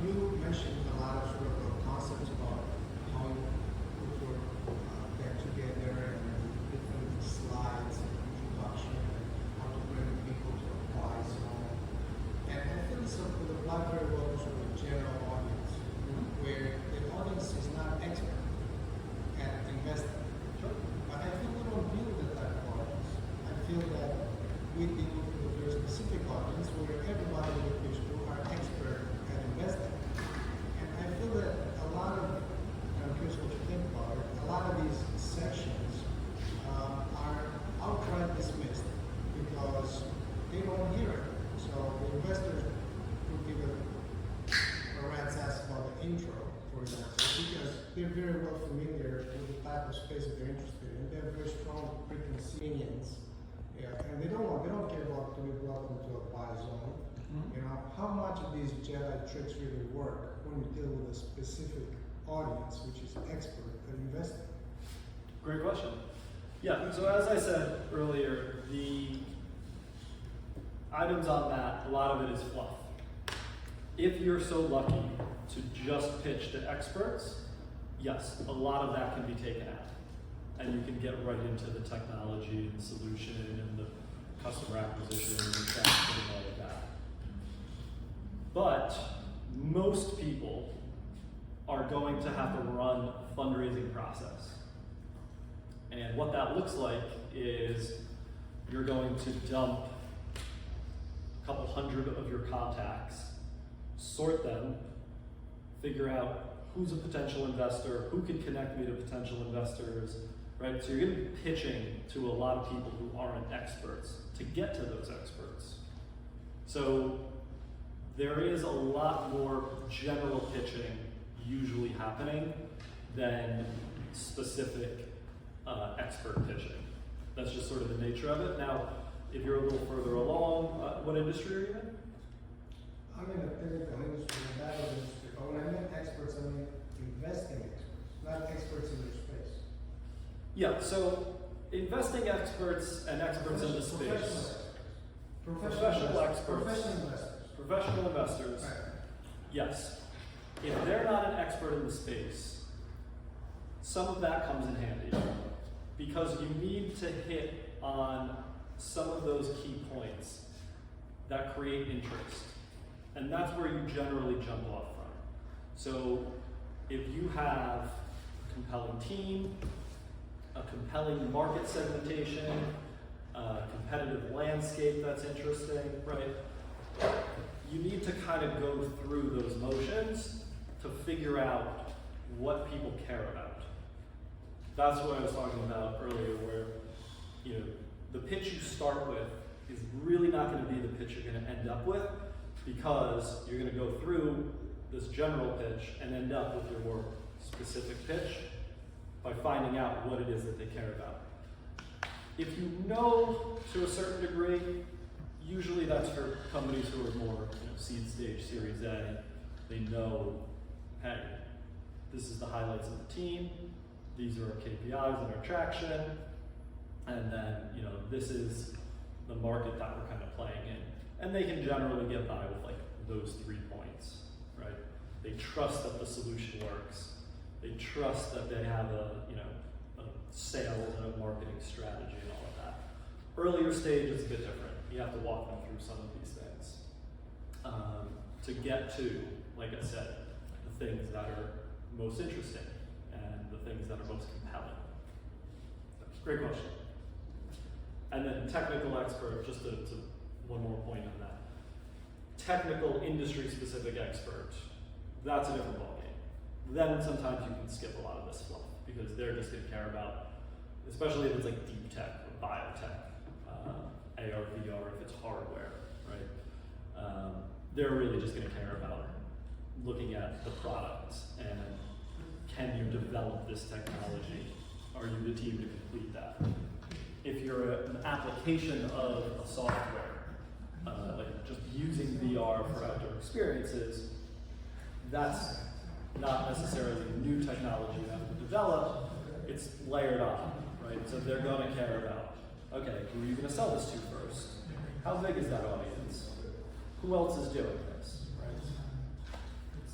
you mentioned a lot of sort of concepts about how you put your deck together and different slides and introduction and how to bring people to apply so on. And I feel this will apply very well to the general audience, where the audience is not expert at investing. But I feel we don't deal with that type of audience. I feel that we deal with a very specific audience where everybody we pitch to are expert at investing. And I feel that a lot of, I'm curious what you think about it, a lot of these sections are outright dismissed because they don't hear it. So the investors would give a rat's ass about the intro, for example, because they're very well familiar with the type of space that they're interested in. They have very strong preconceived opinions. Yeah, and they don't care about to be brought into a buy zone. Mhm. You know, how much of these Jedi tricks really work when you deal with a specific audience, which is expert at investing? Great question. Yeah, so as I said earlier, the items on that, a lot of it is fluff. If you're so lucky to just pitch to experts, yes, a lot of that can be taken out. And you can get right into the technology and solution and the customer acquisition and traction and all of that. But most people are going to have to run a fundraising process. And what that looks like is you're going to dump a couple hundred of your contacts, sort them, figure out who's a potential investor, who can connect me to potential investors, right? So you're going to be pitching to a lot of people who aren't experts to get to those experts. So there is a lot more general pitching usually happening than specific expert pitching. That's just sort of the nature of it. Now, if you're a little further along, what industry are you in? I'm in the technical industry, and that industry, but when I mean experts, I mean investing experts, not experts in their space. Yeah, so investing experts and experts in the space. Professional experts. Professional investors. Professional investors. Right. Yes. If they're not an expert in the space, some of that comes in handy because you need to hit on some of those key points that create interest. And that's where you generally jump off from. So if you have a compelling team, a compelling market segmentation, a competitive landscape that's interesting, right? You need to kind of go through those motions to figure out what people care about. That's what I was talking about earlier, where the pitch you start with is really not going to be the pitch you're going to end up with, because you're going to go through this general pitch and end up with your more specific pitch by finding out what it is that they care about. If you know to a certain degree, usually that's for companies who are more seed stage, Series A. They know, hey, this is the highlights of the team, these are our KPIs and our traction, and then this is the market that we're kind of playing in. And they can generally get by with like those 3 points, right? They trust that the solution works. They trust that they have a sales and a marketing strategy and all of that. Earlier stage is a bit different. You have to walk them through some of these things to get to, like I said, the things that are most interesting and the things that are most compelling. Great question. And then technical expert, just to one more point on that. Technical industry-specific expert, that's a different ballgame. Then sometimes you can skip a lot of this fluff because they're just going to care about, especially if it's like deep tech or biotech, AR, VR, if it's hardware, right? They're really just going to care about looking at the product and can you develop this technology? Are you the team to complete that? If you're an application of a software, like just using VR for outdoor experiences, that's not necessarily new technology you have to develop, it's layered on, right? So they're going to care about, okay, who are you going to sell this to first? How big is that audience? Who else is doing this, right?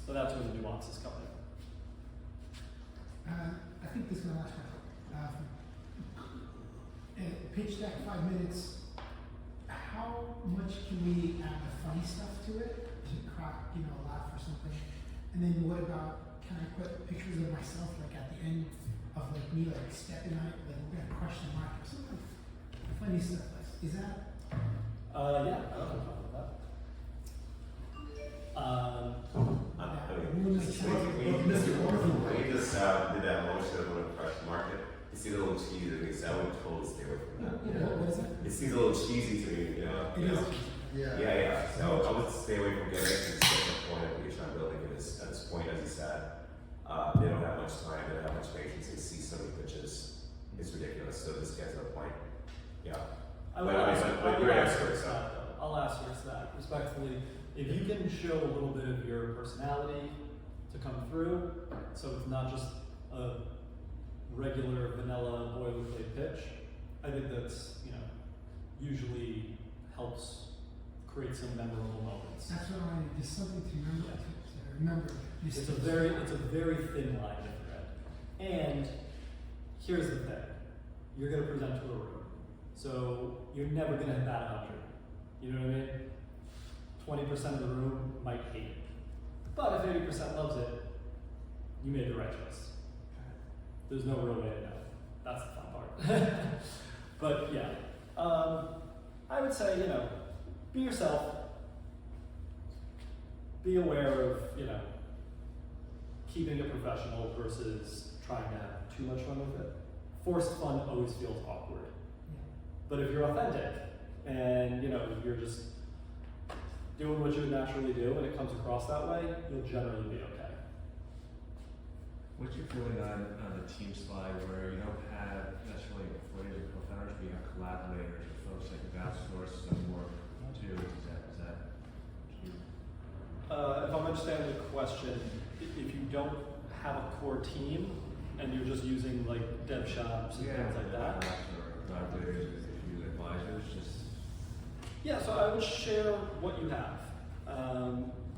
So that's where the nuances come in. I think this is my last question. Pitch deck, 5 minutes. How much can we add the funny stuff to it to crack, a lot for something? And then what about, can I put pictures of myself like at the end of like me like stepping on it, like we're gonna crush the market, something funny stuff. Is that? Yeah, I don't have a problem with that. When Just basically, when you just did that motion of when to crush the market, it seems a little cheesy to me, so I would totally stay away from that. What is it? It seems a little cheesy to me, It is. Yeah. So I would stay away from getting it to the point of what you're trying to build. At this point, as you said, they don't have much time, they don't have much patience. They see so many pitches, it's ridiculous. So just get to the point. Yeah. I would But ask you're for experts, that, though. I'll asterisk that respectfully. If you can show a little bit of your personality to come through, so it's not just a regular vanilla boilerplate pitch, I think that's, usually helps create some memorable moments. That's what I need, just something to remember, to remember. It's a very thin line to thread. And here's the thing. You're gonna present to a room. So you're never gonna hit that 100. You know what I mean? 20% of the room might hate it. But if 80% loves it, you made the right choice. There's no real way to know. That's the fun part. But yeah, I would say, be yourself. Be aware of, keeping it professional versus trying to have too much fun with it. Forced fun always feels awkward. But if you're authentic and, you're just doing what you would naturally do and it comes across that way, you'll generally be okay. What's your feeling on the team slide where you don't have necessarily employees or co-founders, but you have collaborators or folks that you've outsourced some work to? Is that you? If I'm understanding the question, if you don't have a core team and you're just using like dev shops and things like that. Or collaborators, if you advisors, just. Yeah, so I would share what you have.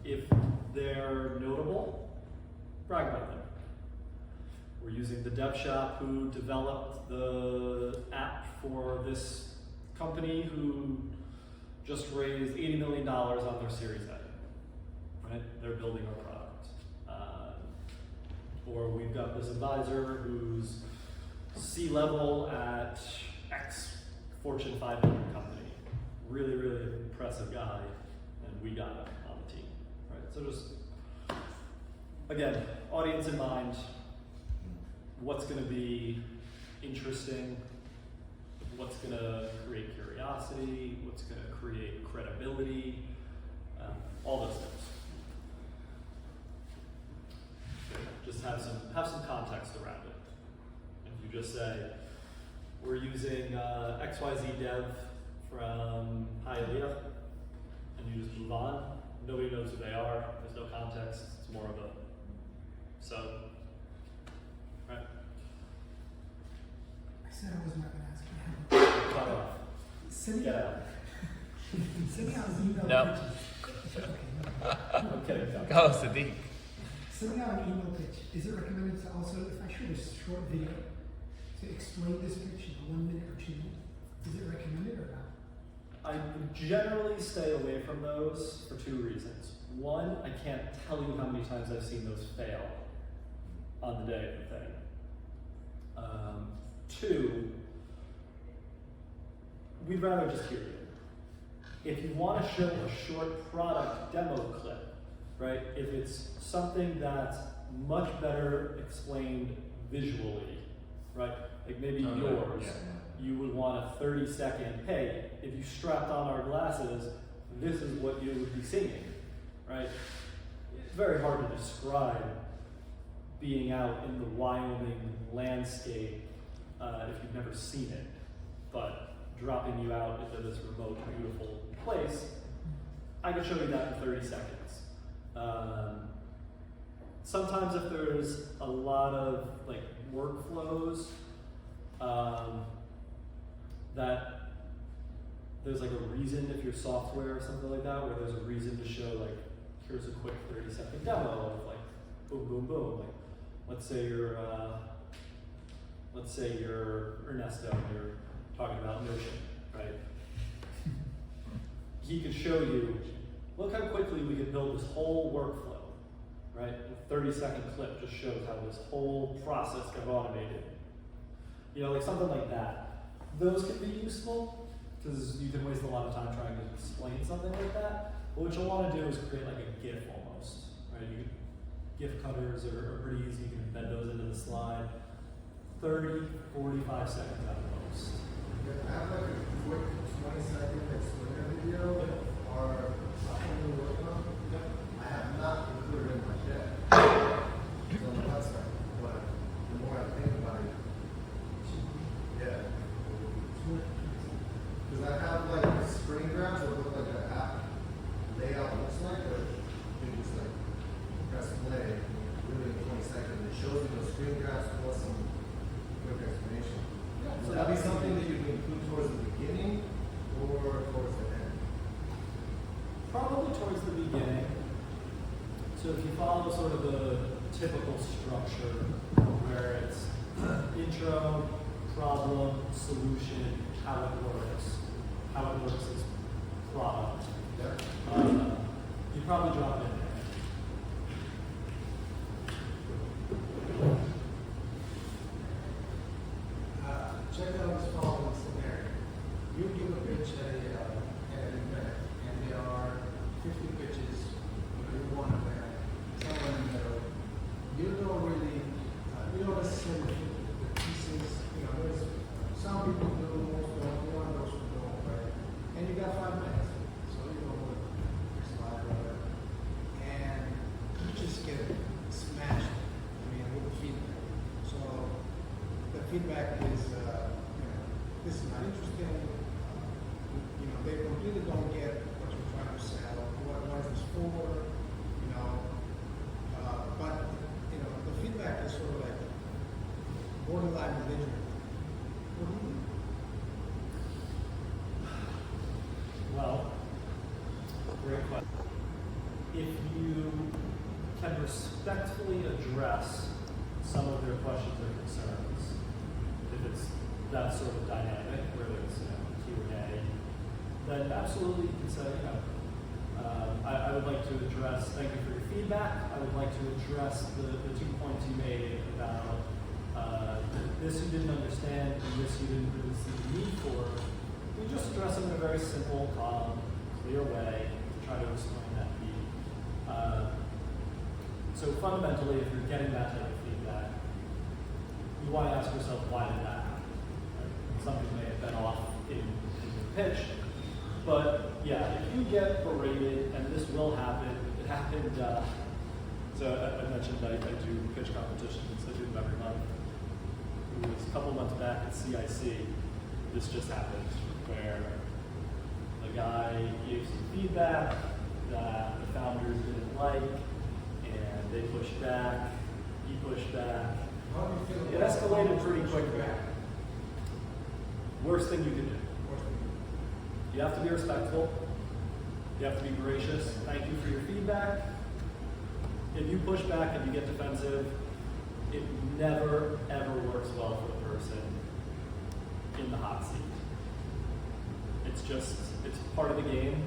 If they're notable, brag about them. We're using the dev shop who developed the app for this company who just raised $80 million on their Series A. Right? They're building our product. Or we've got this advisor who's C-level at X Fortune 500 company. Really, really impressive guy, and we got him on the team. Right? So just, again, audience in mind. What's going to be interesting, what's going to create curiosity, what's going to create credibility, all those things. Just have some context around it. If you just say, we're using XYZ dev from Hialeah, and you just move on, nobody knows who they are, there's no context, it's more of a so. Right. I said I was not gonna ask you. Cut off. Sending Get out, out. sending out an email No. pitch. Okay, Okay, go. Go, Sadiq. sending out an email pitch, is it recommended to also, if I shoot a short video to explain this pitch in 1 minute or 2 minutes, is it recommended or not? I generally stay away from those for two reasons. One, I can't tell you how many times I've seen those fail on the day of the thing. Two, we'd rather just hear you. If you want to show a short product demo clip, right, if it's something that's much better explained visually, right, like maybe yours, you would want a 30-second, hey, if you strapped on our glasses, this is what you would be seeing, right? It's very hard to describe being out in the Wyoming landscape if you've never seen it, but dropping you out into this remote, beautiful place, I can show you that in 30 seconds. Sometimes if there's a lot of like workflows, that there's like a reason if you're software or something like that, where there's a reason to show like, here's a quick 30-second demo of like, boom, boom, boom. Like, let's say you're Ernesto and you're talking about Notion, right? He could show you, look how quickly we could build this whole workflow, right? A 30-second clip just shows how this whole process got automated. Like something like that. Those can be useful because you can waste a lot of time trying to explain something like that. But what you'll want to do is create like a GIF almost, right? GIF cutters are pretty easy. You can embed those into the slide. 30, 45 seconds at most. I have like a quick 20-second explainer video or something we're working on. I have not included in my deck. It's on the website, but the more I think about it, yeah. Because I have like screen grabs that look like a towards the beginning. So if you follow sort of the typical structure where it's intro, problem, solution, how it works as product, you probably drop in there. Check out this following scenario. You give a pitch at an event, and there are 50 pitches. You want to win. Someone in the middle. You don't really, you don't necessarily fit the pieces. There's some people do, most don't. You want those who don't, right? And you got 5 minutes, so you know what slide over, and you just get smashed. With feedback. So the feedback is, this is not interesting. They completely don't get what you're trying to sell. What is this for? But the feedback is sort of like borderline religion. What do you mean? Well, great question. If you can respectfully address some of their questions or concerns, if it's that sort of dynamic where there's Q&A, then absolutely you can say, I would like to address, thank you for your feedback. I would like to address the 2 points you made about this you didn't understand and this you didn't really see the need for. You just address them in a very simple, calm, clear way to try to explain that need. So fundamentally, if you're getting that type of feedback, you want to ask yourself, why did that happen? Right? Something may have been off in your pitch. But yeah, if you get berated, and this will happen, it happened, so I mentioned I do pitch competitions, I do them every month. It was a couple months back at CIC, this just happened, where the guy gave some feedback that the founders didn't like, and they pushed back, he pushed back. How do you feel It about escalated pretty quickly. feedback? Worst thing you can do. You have to be respectful. You have to be gracious. Thank you for your feedback. If you push back and you get defensive, it never, ever works well for the person in the hot seat. It's part of the game.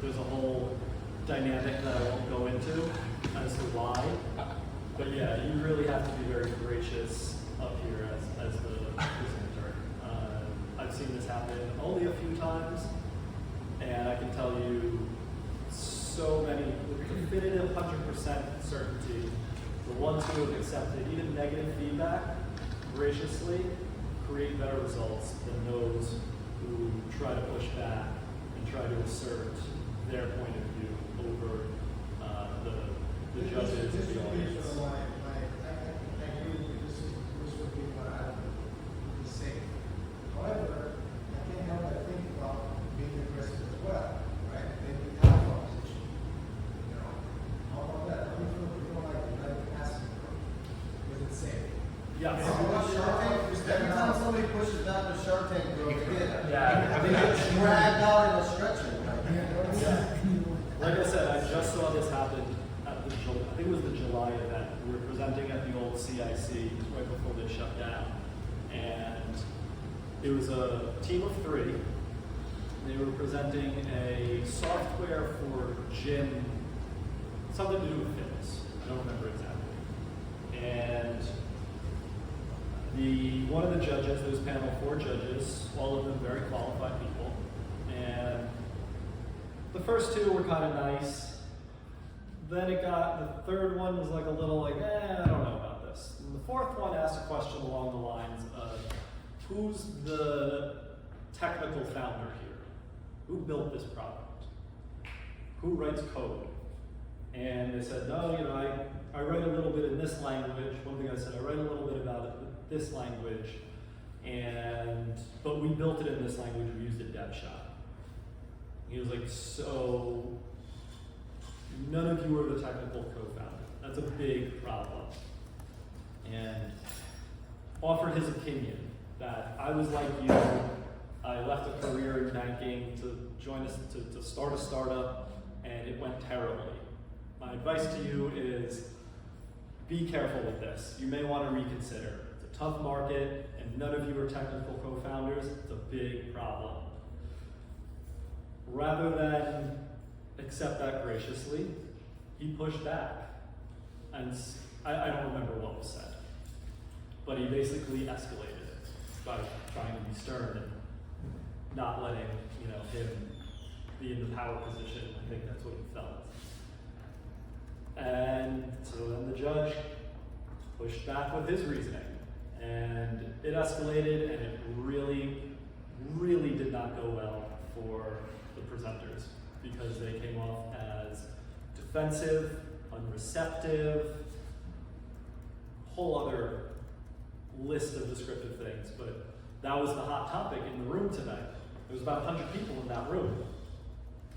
There's a whole dynamic that I won't go into as to why. But yeah, you really have to be very gracious up here as the presenter. I've seen this happen only a few times, and I can tell you so many, with definitive 100% certainty, the ones who have accepted even negative feedback graciously create better results than those who try to push back and try to assert their point of view over the judges and the audience. I agree with you. This would be what I would say. However, I can't help but think about being aggressive as well, right? Maybe out of position. How about that? How do you feel if you don't like asking for it? Is it safe? Yes. Every time somebody pushes back the Shark Tank, bro, they get dragged out in a stretcher. Like I said, I just saw this happen at the I think it was the July event. We were presenting at the old CIC right before they shut down, and it was a team of 3. They were presenting a software for gym, something to do with fitness. I don't remember exactly. And one of the judges, there was a panel of 4 judges, all of them very qualified people, and the first 2 were kind of nice. Then the third one was like a little I don't know about this. And the 4th one asked a question along the lines of, who's the technical founder here? Who built this product? Who writes code? And they said, no, I write a little bit in this language. One thing I said, I write a little bit about it in this language, but we built it in this language, we used a dev shop. He was like, so none of you are the technical co-founder. That's a big problem. And offered his opinion that I was like you, I left a career in banking to join us, to start a startup. and it went terribly. My advice to you is be careful with this. You may want to reconsider. It's a tough market, and none of you are technical co-founders. It's a big problem. Rather than accept that graciously, he pushed back. And I don't remember what was said, but he basically escalated it by trying to be stern and not letting, him be in the power position. I think that's what he felt. And so then the judge pushed back with his reasoning, and it escalated, and it really, really did not go well for the presenters because they came off as defensive, unreceptive, whole other list of descriptive things, but that was the hot topic in the room tonight. There was about 100 people in that room.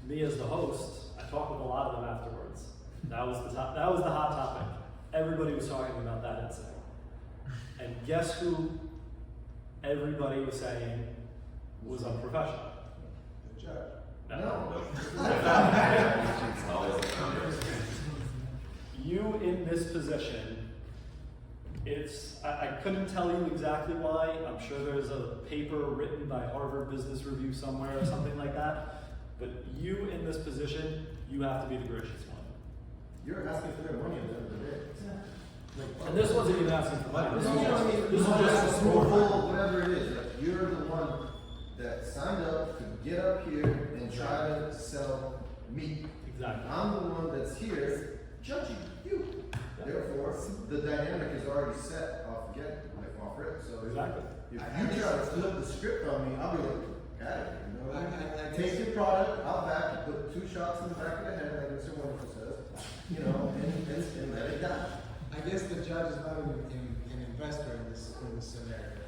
Me as the host, I talked with a lot of them afterwards. That was the hot topic. Everybody was talking about that incident. And guess who everybody was saying was unprofessional? The judge. No. Always the founders. You in this position, I couldn't tell you exactly why. I'm sure there's a paper written by Harvard Business Review somewhere or something like that. But you in this position, you have to be the gracious one. You're asking for their money at the end of the day. And this wasn't even asking for money. This was just just a a small score. whatever it is. Like, you're the one that signed up to get up here and try to sell meat. Exactly. I'm the one that's here judging you. Therefore, the dynamic is already set off rip. So Exactly. if you try to flip the script on me, I'll be like, got it. You know, I take your product, I'll back you, put 2 shots in the back of the head, like Mr. Wonderful says, and let it die. I guess the judge is not an investor in this scenario.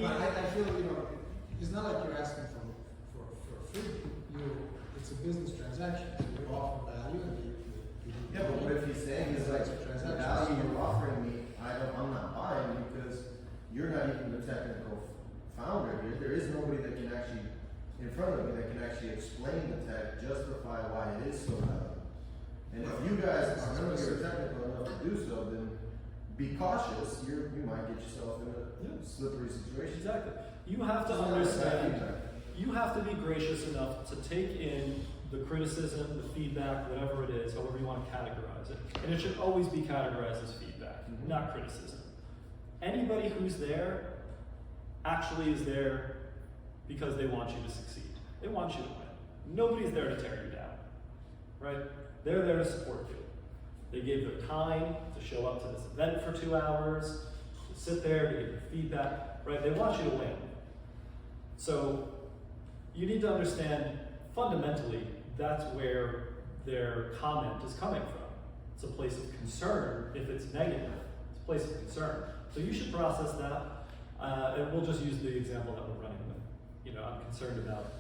But I feel, it's not like you're asking for free. It's a business transaction. So you're offering value and Yeah, but what if he's saying is like, the value you're offering me, I'm not buying because you're not even the technical founder here. There is nobody that can actually, in front of me, that can actually explain the tech, justify why it is so valuable. And if you guys are none of you are technical enough to do so, then be cautious. You might get yourself in a slippery situation. Exactly. You have to understand, you have to be gracious enough to take in the criticism, the feedback, whatever it is, however you want to categorize it. And it should always be categorized as feedback, not criticism. Anybody who's there actually is there because they want you to succeed. They want you to win. Nobody's there to tear you down, right? They're there to support you. They gave their time to show up to this event for 2 hours, to sit there, to give you feedback, right? They want you to win. So you need to understand, fundamentally, that's where their comment is coming from. It's a place of concern. If it's negative, it's a place of concern. So you should process that. And we'll just use the example that we're running with. I'm concerned about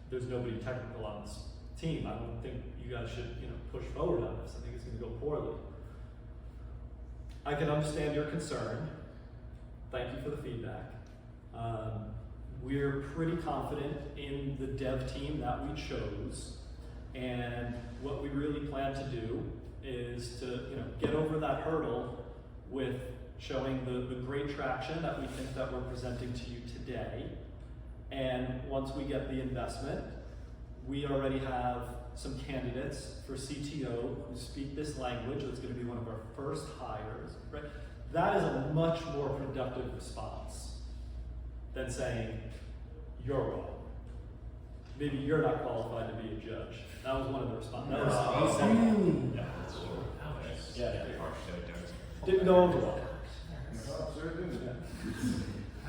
there's nobody technical on this team. I don't think you guys should, push forward on this. I think it's going to go poorly. I can understand your concern. Thank you for the feedback. We're pretty confident in the dev team that we chose, and what we really plan to do is to get over that hurdle with showing the great traction that we think that we're presenting to you today. And once we get the investment, we already have some candidates for CTO who speak this language. That's going to be one of our first hires, right? That is a much more productive response than saying, you're wrong. Maybe you're not qualified to be a judge. That was one of the responses. That was yeah. Yeah. Didn't go over well.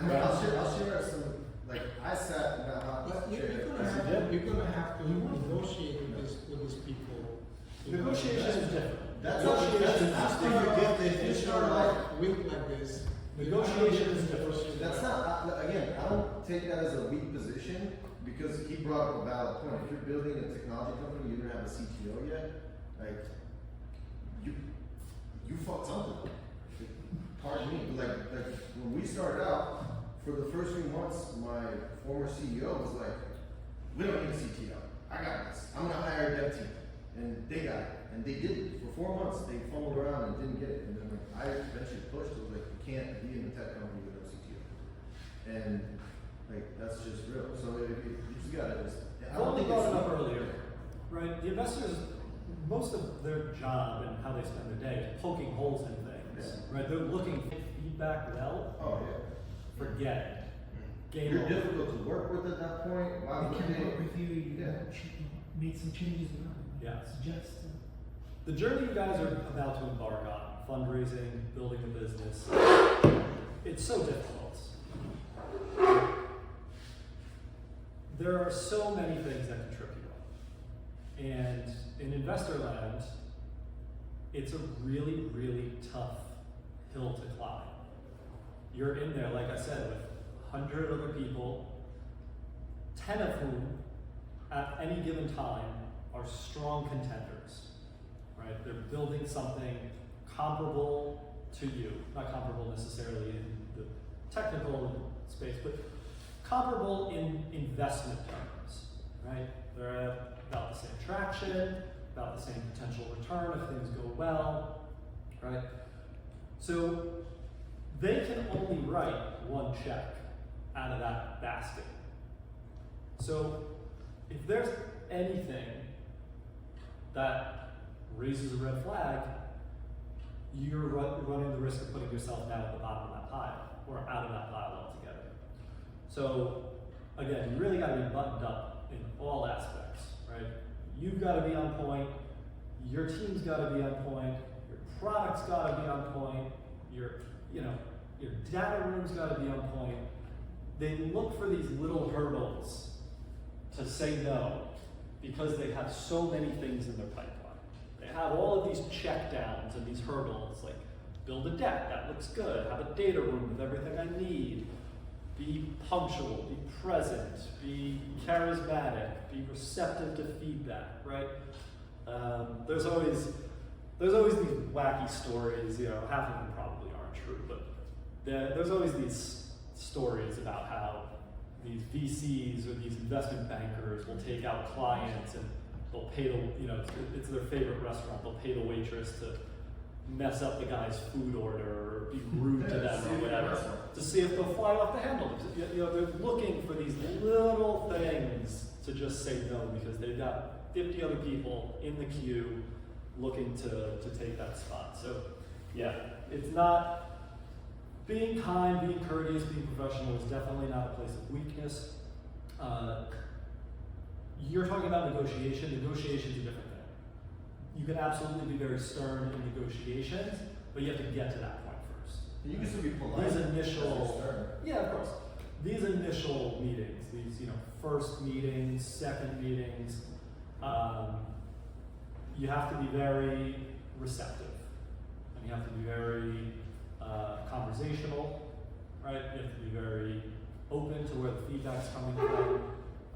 I'll share some, I sat in that hot But chair. you're gonna have to negotiate with these people. Negotiation is different. That's if you get the If you official, start like weak like this. Negotiation is different. that's not, again, I don't take that as a weak position, because he brought up a valid point. If you're building a technology company, you don't have a CTO yet, you fucked something up. Pardon me, but when we started out, for the first few months, my former CEO was like, we don't need a CTO. I got this. I'm gonna hire a dev team. And they got it. And they did it. For 4 months, they fumbled around and didn't get it. And then like, I eventually pushed. I was like, you can't be in a tech company with no CTO. And like, that's just real. So you just gotta just, I don't Only think brought it it's up earlier, right? The investors, most of their job and how they spend their day is poking holes in things, right? They're looking for feedback well. Oh, yeah. Forget it. Game You're over. difficult to work with at that point. Why They would can work with you, you Yeah. made some changes around. Yes. Suggest. The journey you guys are about to embark on, fundraising, building a business, it's so difficult. There are so many things that can trip you up. And in investor land, it's a really, really tough hill to climb. You're in there, like I said, with 100 other people, 10 of whom at any given time are strong contenders, right? They're building something comparable to you, not comparable necessarily in the technical space, but comparable in investment terms, right? They're at about the same traction, about the same potential return if things go well, right? So they can only write one check out of that basket. So if there's anything that raises a red flag, you're running the risk of putting yourself down at the bottom of that pile or out of that pile altogether. So again, you really got to be buttoned up in all aspects, right? You've got to be on point. Your team's got to be on point. Your product's got to be on point. Your data room's got to be on point. They look for these little hurdles to say no because they have so many things in their pipeline. They have all of these check downs and these hurdles, like build a deck, that looks good, have a data room with everything I need, be punctual, be present, be charismatic, be receptive to feedback, right? There's always these wacky stories, half of them probably aren't true, but there's always these stories about how these VCs or these investment bankers will take out clients and they'll pay it's their favorite restaurant, they'll pay the waitress to mess up the guy's food order or be rude to them or whatever to see if they'll fly off the handle. They're looking for these little things to just say no because they've got 50 other people in the queue looking to take that spot. So yeah, it's not, being kind, being courteous, being professional is definitely not a place of weakness. You're talking about negotiation. Negotiation is a different thing. You can absolutely be very stern in negotiations, but you have to get to that point first. You can still be polite. These That's initial, stern. yeah, of course. These initial meetings, these first meetings, second meetings, you have to be very receptive, and you have to be very conversational, right? You have to be very open to where the feedback's coming from.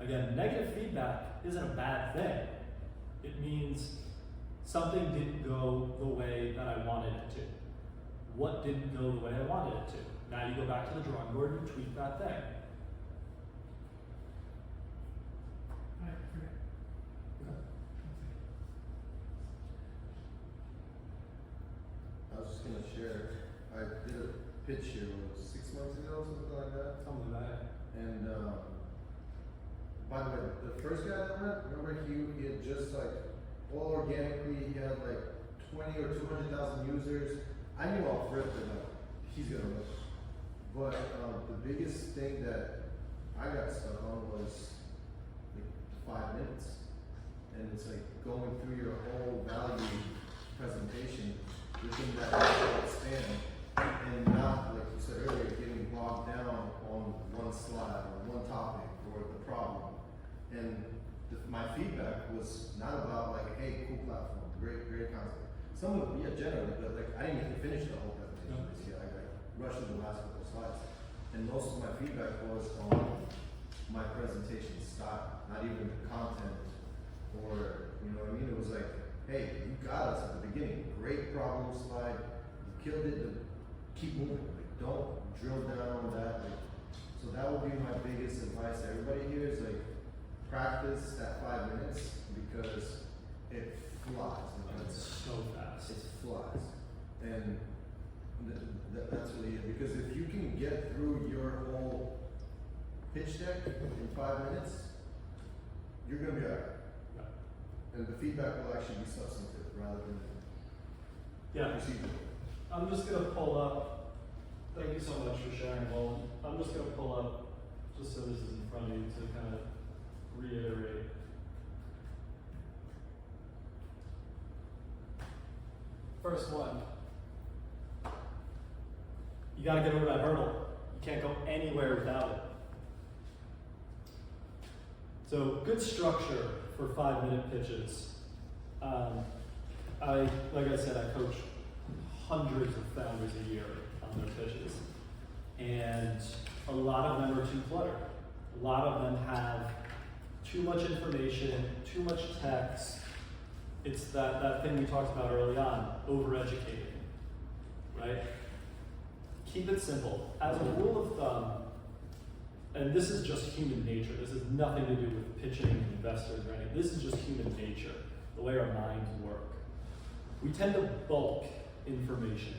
Again, negative feedback isn't a bad thing. It means something didn't go the way that I wanted it to. What didn't go the way I wanted it to? Now you go back to the drawing board and tweak that thing. Alright, I forget. I was just gonna share, I did a pitch here, what was it, 6 months ago, something like that? Something like that. And by the way, the first guy that went, remember he had just like, all organically, he had like 20 or 200,000 users. I knew off rip that like, he's gonna win. But the biggest thing that I got stuck on was like 5 minutes. And it's like going through your whole value presentation within that short span, and not, like you said earlier, getting bogged down on one slide or one topic or the problem. And my feedback was not about like, hey, cool platform, great concept. Some of it, yeah, generally, but like I didn't get to finish the whole presentation this year. I rushed through the last couple of slides. And most of my feedback was on my presentation style, not even the content or, you know what I mean? It was like, hey, you got us at the beginning. Great problem slide. You killed it. Keep moving. Like, don't drill down on that. Like, so that would be my biggest advice to everybody here is like, practice that 5 minutes because it flies. It's so fast. It flies. And that's really it. Because if you can get through your whole pitch deck in 5 minutes, you're going to be alright. Yeah. And the feedback will actually be substantive rather than Yeah. procedural. I'm just gonna pull up, thank you so much for sharing, Well, I'm just gonna pull up, just so this is in front of you to kind of reiterate. First one, you gotta get over that hurdle. You can't go anywhere without it. So good structure for 5-minute pitches. Like I said, I coach hundreds of founders a year on their pitches. And a lot of them are too cluttered. A lot of them have too much information, too much text. It's that thing we talked about early on, overeducating, right? Keep it simple. As a rule of thumb, and this is just human nature, this has nothing to do with pitching investors or anything, this is just human nature, the way our minds work. We tend to bulk information.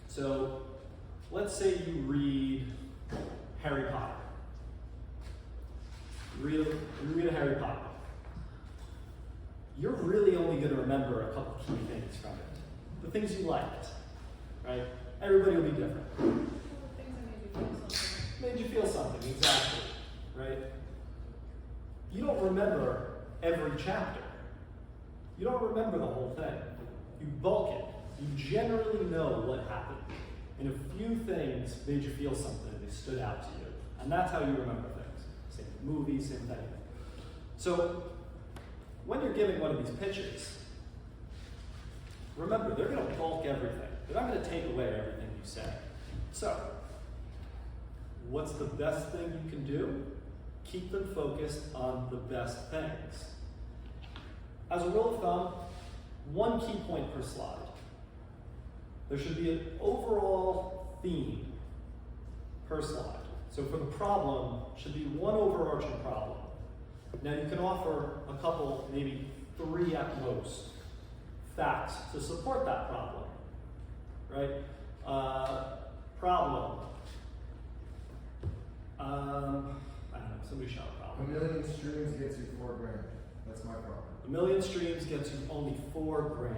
So let's say you read Harry Potter. You read a Harry Potter. You're really only going to remember a couple key things from it. The things you liked, right? Everybody will be different. Things that made you feel something. Made you feel something, exactly, right? You don't remember every chapter. You don't remember the whole thing. You bulk it. You generally know what happened. And a few things made you feel something, they stood out to you. And that's how you remember things. Same with movies, same thing. So, when you're giving one of these pitches, remember, they're going to bulk everything. They're not going to take away everything you say. So, what's the best thing you can do? Keep them focused on the best things. As a rule of thumb, 1 key point per slide. There should be an overall theme per slide. So for the problem, should be 1 overarching problem. Now you can offer a couple, maybe 3 at most, facts to support that problem, right? Problem. I don't know, somebody shout a problem. 1 million streams gets you $4,000. That's my problem. 1 million streams gets you only $4,000,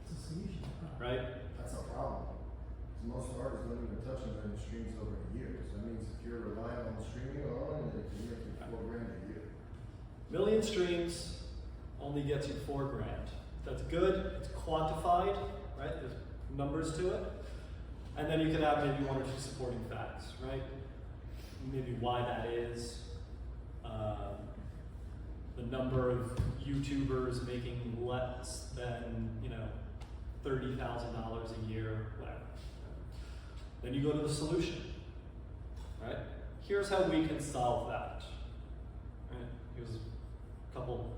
It's a solution. right? That's a problem. 'Cause most artists don't even touch 1 million streams over a year. So that means if you're relying on streaming alone, then you make you $4,000 a year. 1 million streams only gets you $4,000. That's good, it's quantified, right? There's numbers to it. And then you can add maybe 1 or 2 supporting facts, right? Maybe why that is. The number of YouTubers making less than, $30,000 a year, whatever. Then you go to the solution, right? Here's how we can solve that, right? Here's a couple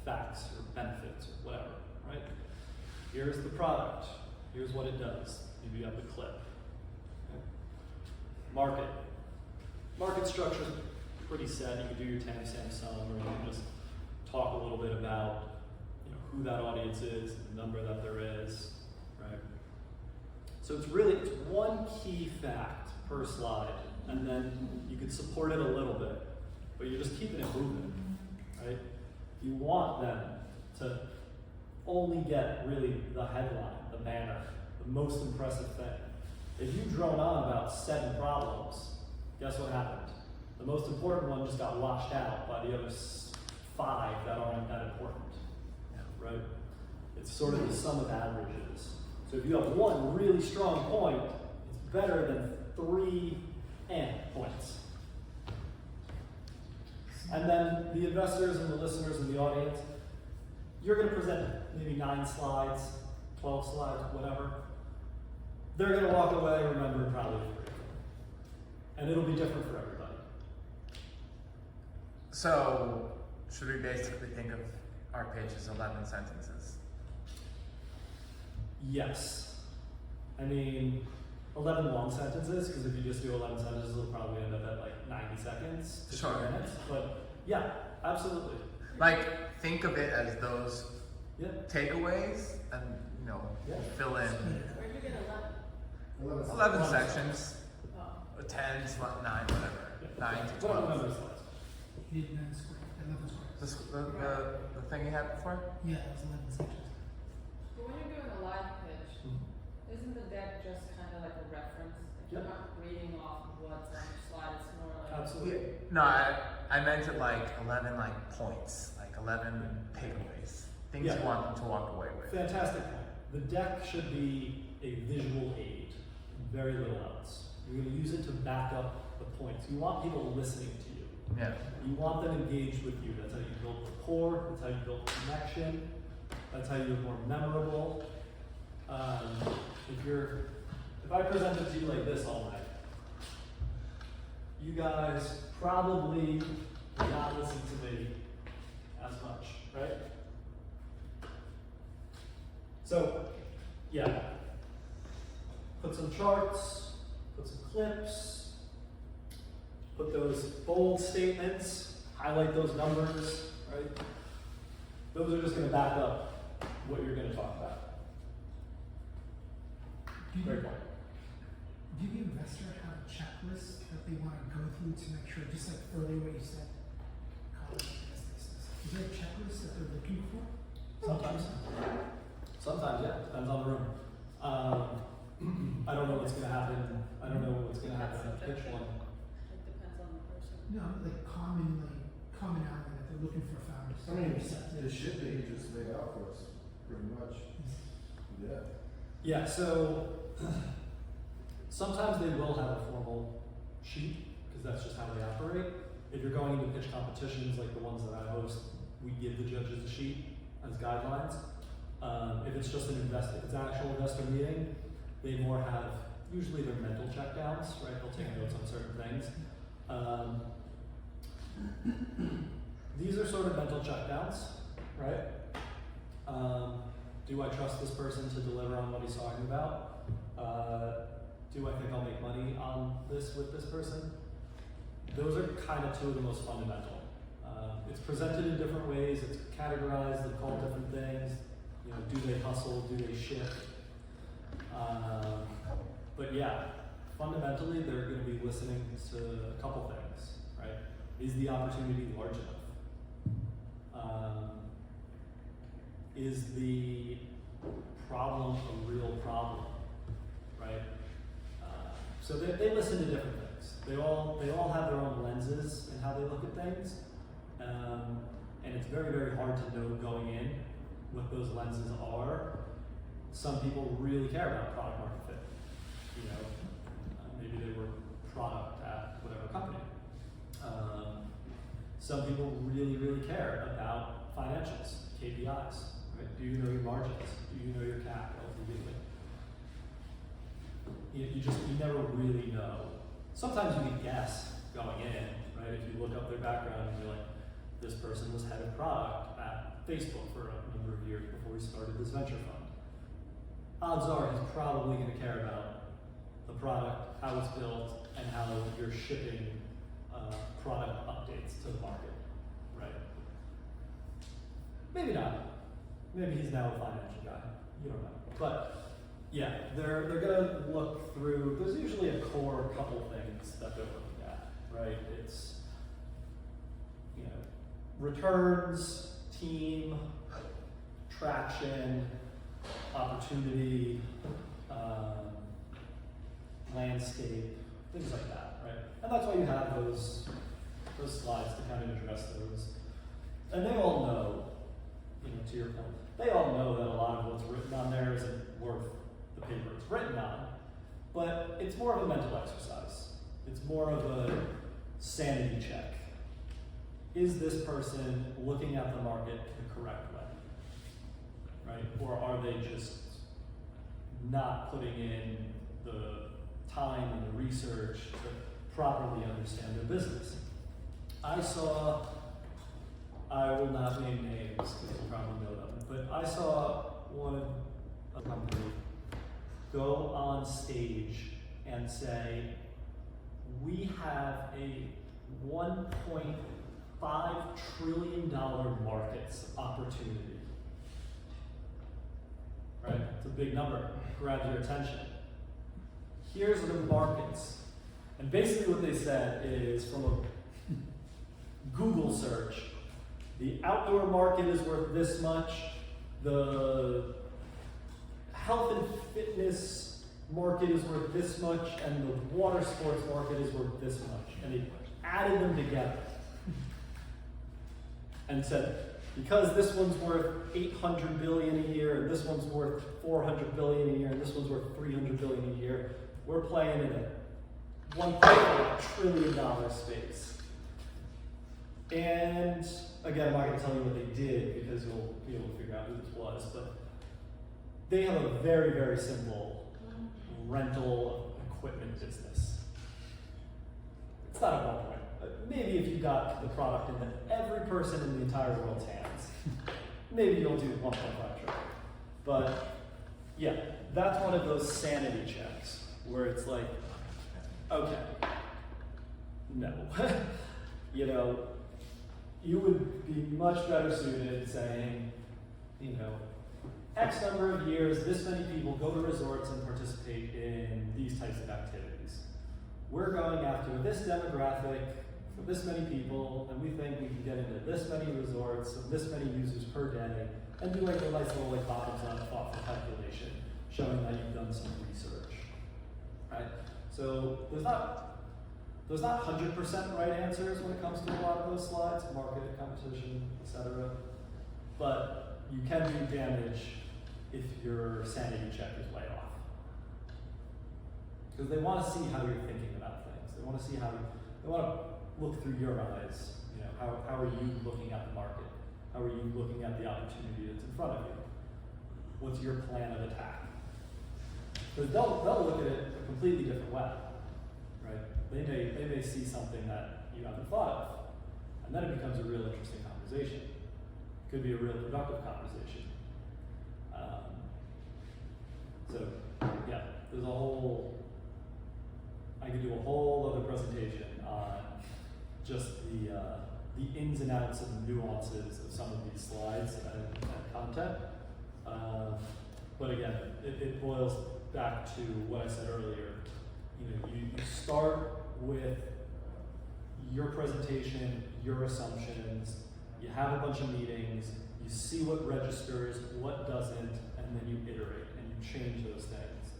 facts or benefits or whatever, right? Here's the product. Here's what it does. Maybe you have the clip. Okay? Market. Market structure is pretty set. You can do your 10 cent sum, or you can just talk a little bit about who that audience is, the number that there is, right? So it's 1 key fact per slide, and then you could support it a little bit, but you're just keeping it moving, right? You want them to only get really the headline, the banner, the most impressive thing. If you drone on about 7 problems, guess what happened? The most important one just got washed out by the other 5 that aren't that important, right? It's sort of the sum of averages. So if you have 1 really strong point, it's better than 3 points. And then the investors and the listeners and the audience, you're going to present maybe 9 slides, 12 slides, whatever. They're going to walk away remembering probably 3. And it'll be different for everybody. So, should we basically think of our pitch as 11 sentences? Yes. I mean, 11 long sentences, because if you just do 11 sentences, it'll probably end up at like 90 seconds to 2 Sure. minutes. But Yeah, absolutely. Like, think of it as those Yeah. takeaways, and Yeah. fill in Where'd you get 11? 11 sections, Oh. 10, 9, whatever, 9 to What are the 12. numbers slides? He did 9 square, 11 squares. The thing you had before? Yeah, it was 11 sections. But when you're doing a live pitch, isn't the deck just kind of like a reference? Like you're Yep. not reading off of what's on your slide, it's more like. Absolutely. No, I meant it like 11 like points, like 11 takeaways, things Yeah. you want them to walk away with. Fantastic point. The deck should be a visual aid, very little else. You're going to use it to back up the points. You want people listening to you. Yeah. You want them engaged with you. That's how you build rapport. That's how you build connection. That's how you're more memorable. If I presented to you like this all night, you guys probably would not listen to me as much, right? So, yeah. Put some charts, put some clips, put those bold statements, highlight those numbers, right? Those are just going to back up what you're going to talk about. Great point. Do the investor have a checklist that they want to go through to make sure, just like earlier what you said, college businesses? Is there a checklist that they're looking for? Sometimes. Sometimes, yeah. Depends on the room. I don't know what's going to happen. I don't know what's going to happen at pitch one. It depends on the person. No, like commonality that they're looking for founders. I mean, the shit that you just laid out for us, pretty much. Yeah. Yeah, so sometimes they will have a formal sheet because that's just how they operate. If you're going into pitch competitions like the ones that I host, we give the judges a sheet as guidelines. If it's just an actual investor meeting, they more have usually their mental checkdowns, right? They'll take notes on certain things. These are sort of mental checkdowns, right? Do I trust this person to deliver on what he's talking about? Do I think I'll make money on this with this person? Those are kind of two of the most fundamental. It's presented in different ways, it's categorized and called different things. Do they hustle, do they shift? But yeah, fundamentally they're going to be listening to a couple things, right? Is the opportunity large enough? Is the problem a real problem, right? So they listen to different things. They all have their own lenses in how they look at things, and it's very, very hard to know going in what those lenses are. Some people really care about product market fit. Maybe they were product at whatever company. Some people really, really care about financials, KPIs. Right? Do you know your margins? Do you know your CAC, LTV? You never really know. Sometimes you can guess going in, right? If you look up their background and you're like, this person was head of product at Facebook for a number of years before he started this venture fund. Odds are he's probably going to care about the product, how it's built, and how you're shipping product updates to the market, right? Maybe not. Maybe he's now a financial guy. You don't know. But yeah, they're gonna look through. There's usually a core couple things that they're looking at, right? It's returns, team, traction, opportunity, landscape, things like that, right? And that's why you have those slides to kind of address those. And they all know, to your point, they all know that a lot of what's written on there isn't worth the paper it's written on, but it's more of a mental exercise. It's more of a sanity check. Is this person looking at the market the correct way, right? Or are they just not putting in the time and the research to properly understand their business? I will not name names because you probably know them, but I saw one of a company go on stage and say, we have a 1.1 $5 trillion markets opportunity. Right? It's a big number. Grab your attention. Here's the markets. And basically what they said is from a Google search, the outdoor market is worth this much, the health and fitness market is worth this much, and the water sports market is worth this much. And they added them together and said, because this one's worth $800 billion a year, and this one's worth $400 billion a year, and this one's worth $300 billion a year, we're playing in a $1.4 trillion space. And again, I'm not going to tell you what they did because you'll be able to figure out who this was, but they have a very, very simple rental equipment business. It's not a 1 point. Maybe if you got the product into every person in the entire world's hands, maybe you'll do 1.5 trillion. But yeah, that's one of those sanity checks where it's like, okay, no. You know, you would be much better suited saying, you know, X number of years, this many people go to resorts and participate in these types of activities. We're going after this demographic for this many people, and we think we can get into this many resorts and this many users per day, and do like a nice little like bottoms-up thoughtful calculation, showing that you've done some research, right? So there's not 100% right answers when it comes to a lot of those slides, market, competition, etc. But you can do damage if your sanity check is way off. Because they want to see how you're thinking about things. They want to see how they want to look through your eyes. You know, how are you looking at the market? How are you looking at the opportunity that's in front of you? What's your plan of attack? Because they'll look at it a completely different way, right? They may see something that you haven't thought of, and then it becomes a real interesting conversation. It could be a real productive conversation. So yeah, there's a whole. I could do a whole other presentation on just the ins and outs and the nuances of some of these slides and content. But again, it boils back to what I said earlier. You know, you start with your presentation, your assumptions, you have a bunch of meetings, you see what registers, what doesn't, and then you iterate and you change those things.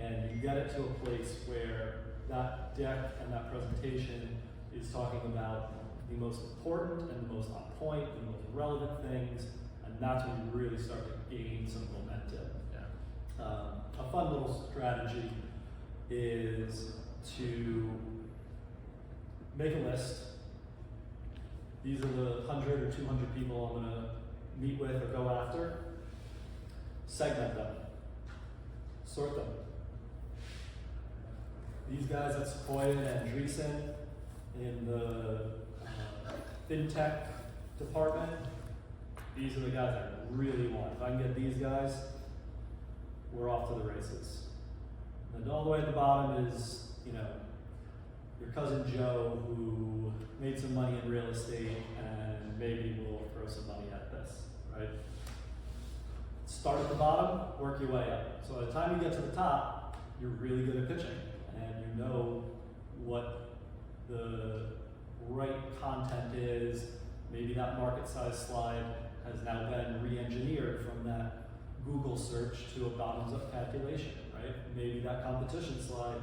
And you get it to a place where that deck and that presentation is talking about the most important and the most on point, the most relevant things, and that's when you really start to gain some momentum. Yeah. A fun little strategy is to make a list. These are the 100 or 200 people I'm going to meet with or go after. Segment them. Sort them. These guys at Sequoia and Andreessen in the fintech department, these are the guys I really want. If I can get these guys, we're off to the races. And all the way at the bottom is, you know, your cousin Joe who made some money in real estate and maybe will throw some money at this, right? Start at the bottom, work your way up. So by the time you get to the top, you're really good at pitching and you know what the right content is. Maybe that market size slide has now been re-engineered from that Google search to a bottoms-up calculation, right? Maybe that competition slide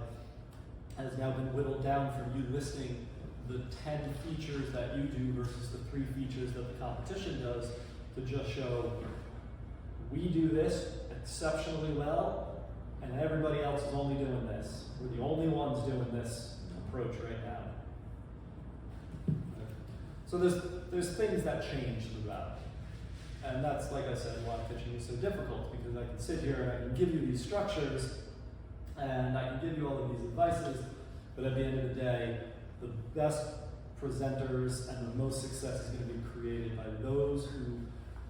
has now been whittled down from you listing the 10 features that you do versus the 3 features that the competition does to just show we do this exceptionally well and everybody else is only doing this. We're the only ones doing this approach right now. So there's things that change throughout. And that's, like I said, why pitching is so difficult, because I can sit here and I can give you these structures and I can give you all of these advices, but at the end of the day, the best presenters and the most success is going to be created by those who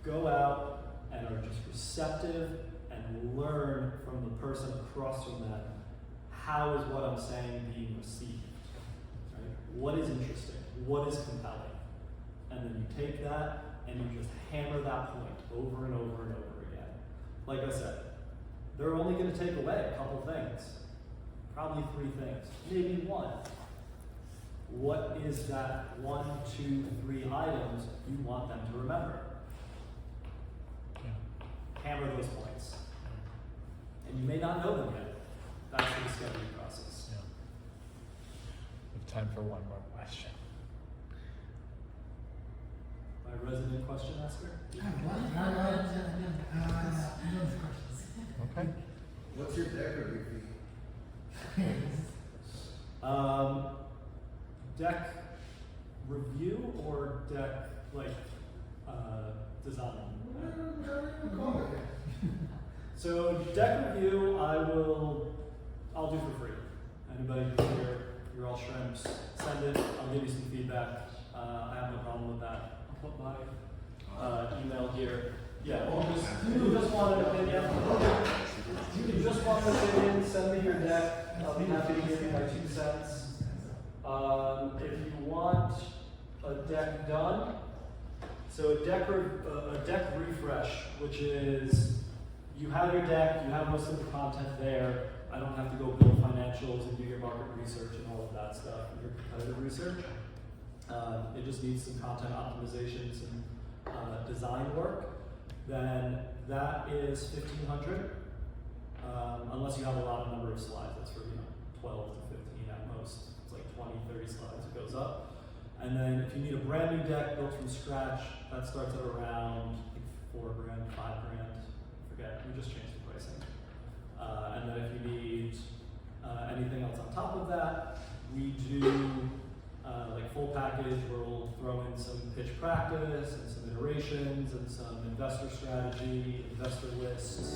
go out and are just receptive and learn from the person across from them. How is what I'm saying being received? Right? What is interesting? What is compelling? And then you take that and you just hammer that point over and over and over again. Like I said, they're only going to take away a couple things, probably 3 things, maybe 1. What is that 1, 2, 3 items you want them to remember? Hammer those points. And you may not know them yet. That's the discovery process. Yeah. We have time for one more question. My resident question asker? I have no questions. Okay. What's your deck review fee? Deck review or deck design? So deck review, I'll do for free. Anybody here, you're all shrimps, send it. I'll give you some feedback. I have no problem with that. I'll put my email here. Yeah, you just want an opinion. You just want an opinion. Send me your deck. I'll be happy to give you my 2 cents. If you want a deck done, so a deck refresh, which is you have your deck, you have most of the content there. I don't have to go build financials and do your market research and all of that stuff, your competitive research. It just needs some content optimization, some design work. Then that is $1,500, unless you have a lot of number of slides. That's for 12 to 15 at most. It's like 20, 30 slides. It goes up. And then if you need a brand new deck built from scratch, that starts at around $4 grand, $5 grand. I forget. We just changed the pricing. And then if you need anything else on top of that, we do like full package where we'll throw in some pitch practice and some iterations and some investor strategy, investor lists.